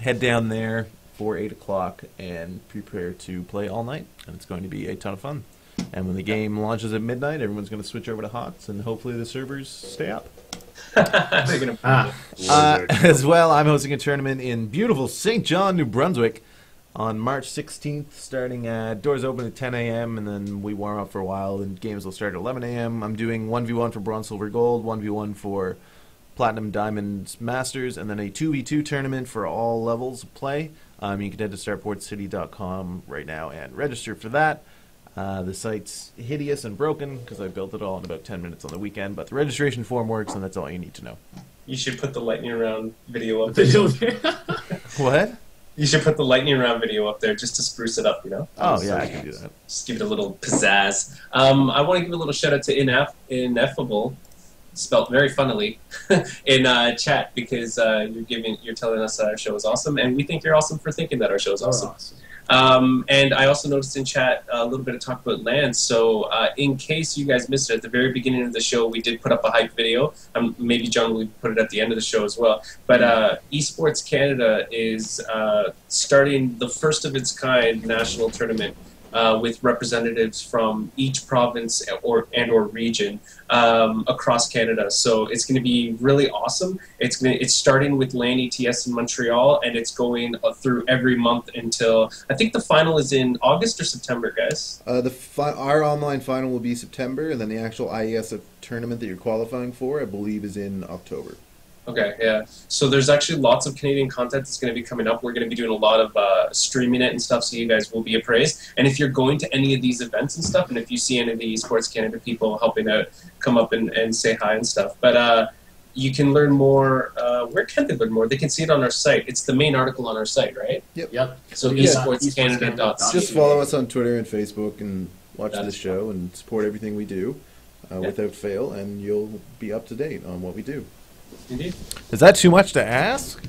Head down there for 8 o'clock and prepare to play all night. And it's going to be a ton of fun. And when the game launches at midnight, everyone's going to switch over to HOTS, and hopefully the servers stay up. They're gonna Lord. As well, I'm hosting a tournament in beautiful St. John, New Brunswick on March 16th, starting at doors open at 10 a.m. and then we warm up for a while and games will start at 11 a.m. I'm doing 1v1 for bronze, silver, gold, 1v1 for platinum, diamonds, masters, and then a 2v2 tournament for all levels of play. You can head to startportcity.com right now and register for that. The site's hideous and broken because I built it all in about 10 minutes on the weekend, but the registration form works and that's all you need to know. You should put the lightning round video up there. What? You should put the lightning round video up there just to spruce it up, you know? Oh, yeah, I can do that. Just give it a little pizzazz. I want to give a little shout out to Ineffable, spelt very funnily, in chat because you're telling us that our show is awesome, and we think you're awesome for thinking that our show is awesome. And I also noticed in chat a little bit of talk about LAN. So in case you guys missed it, at the very beginning of the show, we did put up a hype video. Maybe John will put it at the end of the show as well. But Esports Canada is starting the first of its kind national tournament with representatives from each province or region across Canada. So it's going to be really awesome. It's starting with LAN ETS in Montreal, and it's going through every month until, I think the final is in August or September, guys. Our online final will be September, and then the actual IES tournament that you're qualifying for, I believe, is in October. Okay, yeah. So there's actually lots of Canadian content that's going to be coming up. We're going to be doing a lot of streaming it and stuff, so you guys will be appraised. And if you're going to any of these events and stuff, and if you see any of the Esports Canada people helping out, come up and say hi and stuff. But you can learn more. Where can they learn more? They can see it on our site. It's the main article on our site, right? Yep. So esportscanada.ca. Just follow us on Twitter and Facebook and watch the show and support everything we do without fail, and you'll be up to date on what we do. Indeed. Is that too much to ask?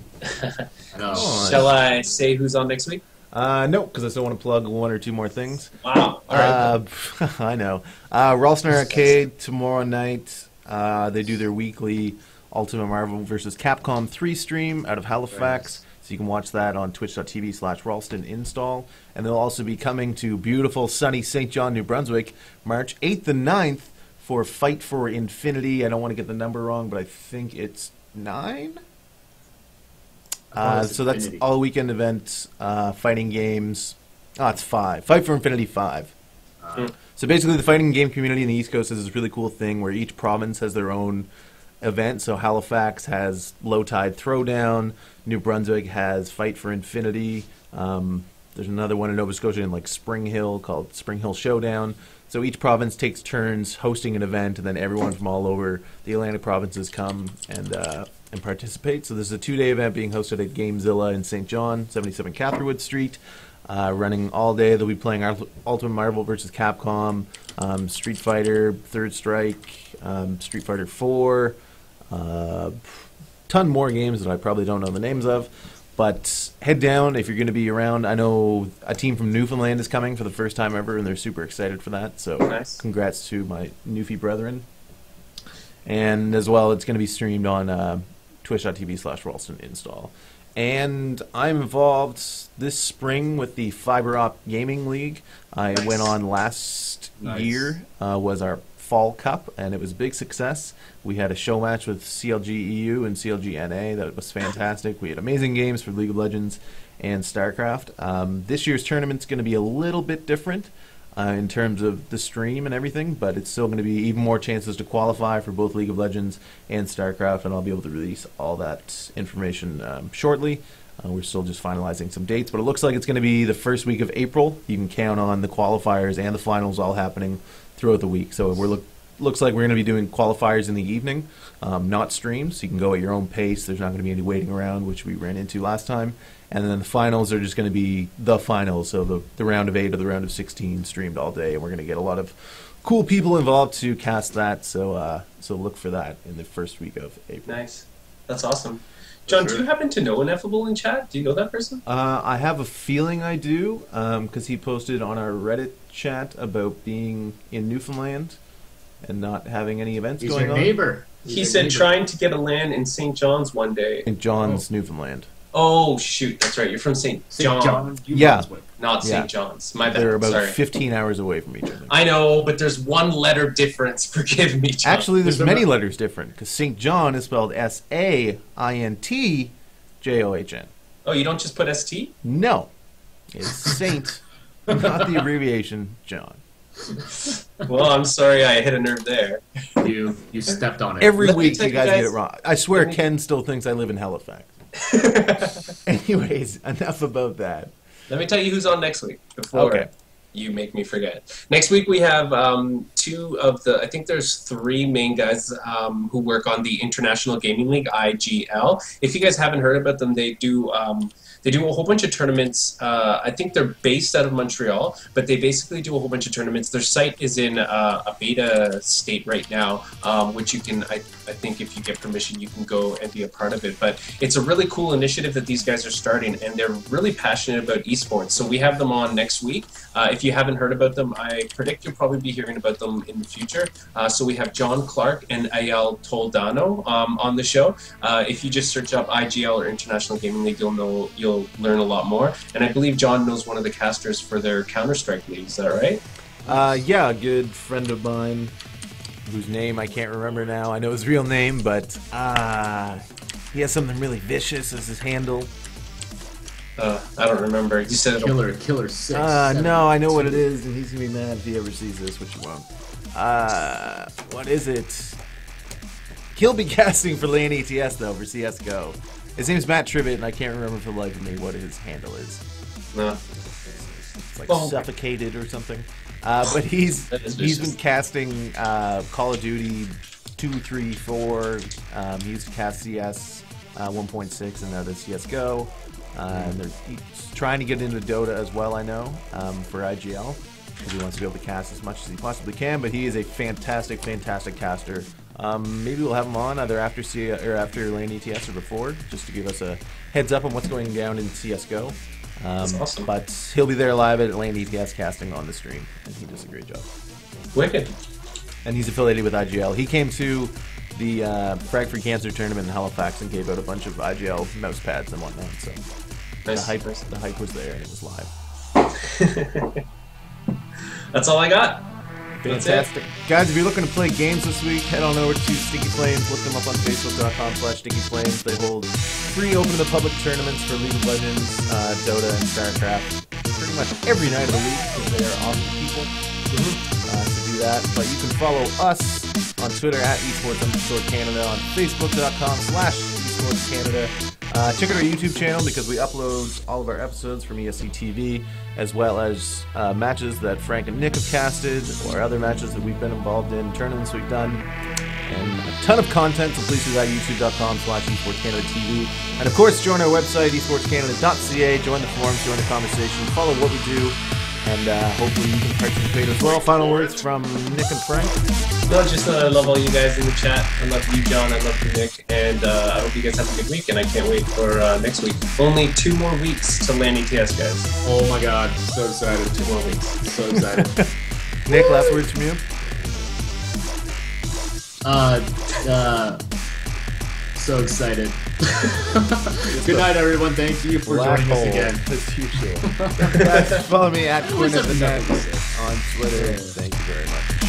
No. Shall I say who's on next week? No, because I still want to plug one or two more things. Wow. All right. I know. Ralston Arcade tomorrow night. They do their weekly Ultimate Marvel vs. Capcom 3 stream out of Halifax. So you can watch that on twitch.tv/Ralston install. And they'll also be coming to beautiful sunny St. John, New Brunswick, March 8th and 9th for Fight for Infinity. I don't want to get the number wrong, but I think it's 9? So that's all weekend event, fighting games. Oh, it's 5. Fight for Infinity 5. So basically the fighting game community in the East Coast has this really cool thing where each province has their own event. So Halifax has Low Tide Throwdown. New Brunswick has Fight for Infinity. There's another one in Nova Scotia in like Spring Hill called Spring Hill Showdown. So each province takes turns hosting an event, and then everyone from all over the Atlantic provinces come and participate. So this is a 2-day event being hosted at Gamezilla in St. John, 77 Catherwood Street, running all day. They'll be playing Ultimate Marvel vs. Capcom, Street Fighter, Third Strike, Street Fighter 4, ton more games that I probably don't know the names of. But head down if you're going to be around. I know a team from Newfoundland is coming for the first time ever, and they're super excited for that. So nice. Congrats to my Newfie brethren. And as well, it's going to be streamed on twitch.tv/Ralston install. And I'm involved this spring with the Fiber Op Gaming League. I went on last year, was our Fall Cup, and it was a big success. We had a show match with CLG EU and CLG NA that was fantastic. We had amazing games for League of Legends and StarCraft. This year's tournament's going to be a little bit different in terms of the stream and everything, but it's still going to be even more chances to qualify for both League of Legends and StarCraft, and I'll be able to release all that information shortly. We're still just finalizing some dates, but it looks like it's going to be the first week of April. You can count on the qualifiers and the finals all happening throughout the week. So looks like we're going to be doing qualifiers in the evening, not streams. So you can go at your own pace. There's not going to be any waiting around, which we ran into last time. And then the finals are just going to be the finals. So the round of 8 or the round of 16 streamed all day. And we're going to get a lot of cool people involved to cast that. So look for that in the first week of April. Nice. That's awesome. John, do you happen to know Ineffable in chat? Do you know that person? I have a feeling I do, because he posted on our Reddit chat about being in Newfoundland and not having any events He's going your on. neighbor. He said trying to get a LAN in St. John's one day. St. John's, Newfoundland. Oh, shoot. That's right. You're from St. John. Yeah. Not Yeah. St. John's. My bad. They're about Sorry. 15 hours away from each other. I know, but there's one letter difference. Forgive me, John. Actually, there's many letters different, because St. John is spelled SAINTJOHN. Oh, you don't just put ST? No. is Saint, not the abbreviation, John. Well, I'm sorry I hit a nerve there. You stepped on it. Every Let me week tell you you guys guys- get it wrong. I swear Ken still thinks I live in Halifax. Anyways, enough about that. Let me tell you who's on next week before Okay. you make me forget. Next week we have two of the, I think there's three main guys who work on the International Gaming League, IGL. If you guys haven't heard about them, they do a whole bunch of tournaments. I think they're based out of Montreal, but they basically do a whole bunch of tournaments. Their site is in a beta state right now, which you can, I think if you get permission, you can go and be a part of it. But it's a really cool initiative that these guys are starting, and they're really passionate about esports. So we have them on next week. If you haven't heard about them, I predict you'll probably be hearing about them in the future. So we have John Clark and Ayel Toldano on the show. If you just search up IGL or International Gaming League, you'll learn a lot more. And I believe John knows one of the casters for their Counter-Strike league. Is that right? Yeah, a good friend of mine, whose name I can't remember now. I know his real name, but he has something really vicious as his handle. I don't remember. You said it. Killer 6. No, I know what it is, and he's gonna be mad if he ever sees this, which he won't. What is it? He'll be casting for Lane ETS though for CS:GO. His name's Matt Tribbett, and I can't remember for the life of me what his handle is. No. It's like Oh. Suffocated or something. But he's been casting Call of Duty 2, 3, 4. He used to cast CS 1.6, and now the CS:GO. And he's trying to get into Dota as well, I know, for IGL, because he wants to be able to cast as much as he possibly can. But he is a fantastic, fantastic caster. Maybe we'll have him on either after after Lane ETS or before, just to give us a heads up on what's going down in CS:GO. That's awesome. But he'll be there live at Lane ETS casting on the stream, and he does a great job. Wicked. And he's affiliated with IGL. He came to the Frag Free Cancer tournament in Halifax and gave out a bunch of IGL mouse pads and whatnot. So Nice. the hype was there, and it was live. That's all I got. That's it. Fantastic. Guys, if you're looking to play games this week, head on over to Sticky Flames. Look them up on Facebook.com/StickyFlames. They hold free open to the public tournaments for League of Legends, Dota, and StarCraft pretty much every night of the week because they are awesome people to do that. But you can follow us on Twitter at esports_Canada, on Facebook.com/esportscanada. Check out our YouTube channel because we upload all of our episodes from ESC TV, as well as matches that Frank and Nick have casted, or other matches that we've been involved in, tournaments we've done, and a ton of content, so please do that, youtube.com/EsportsCanadaTV. And of course, join our website, esportscanada.ca, join the forums, join the conversation, follow what we do, and hopefully you can participate as well. Final words from Nick and Frank. No, just I love all you guys in the chat. I love you, John. I love you, Nick. And I hope you guys have a good week, and I can't wait for next week. Only 2 more weeks to land ETS, guys. Oh my god, so excited. 2 more weeks. So excited. Nick, last words from you? So excited. Good night, everyone. Thank you for joining us again. As usual. Guys, follow me at Always Quinn have at the nothing Net to say. on Twitter. Thank you very much.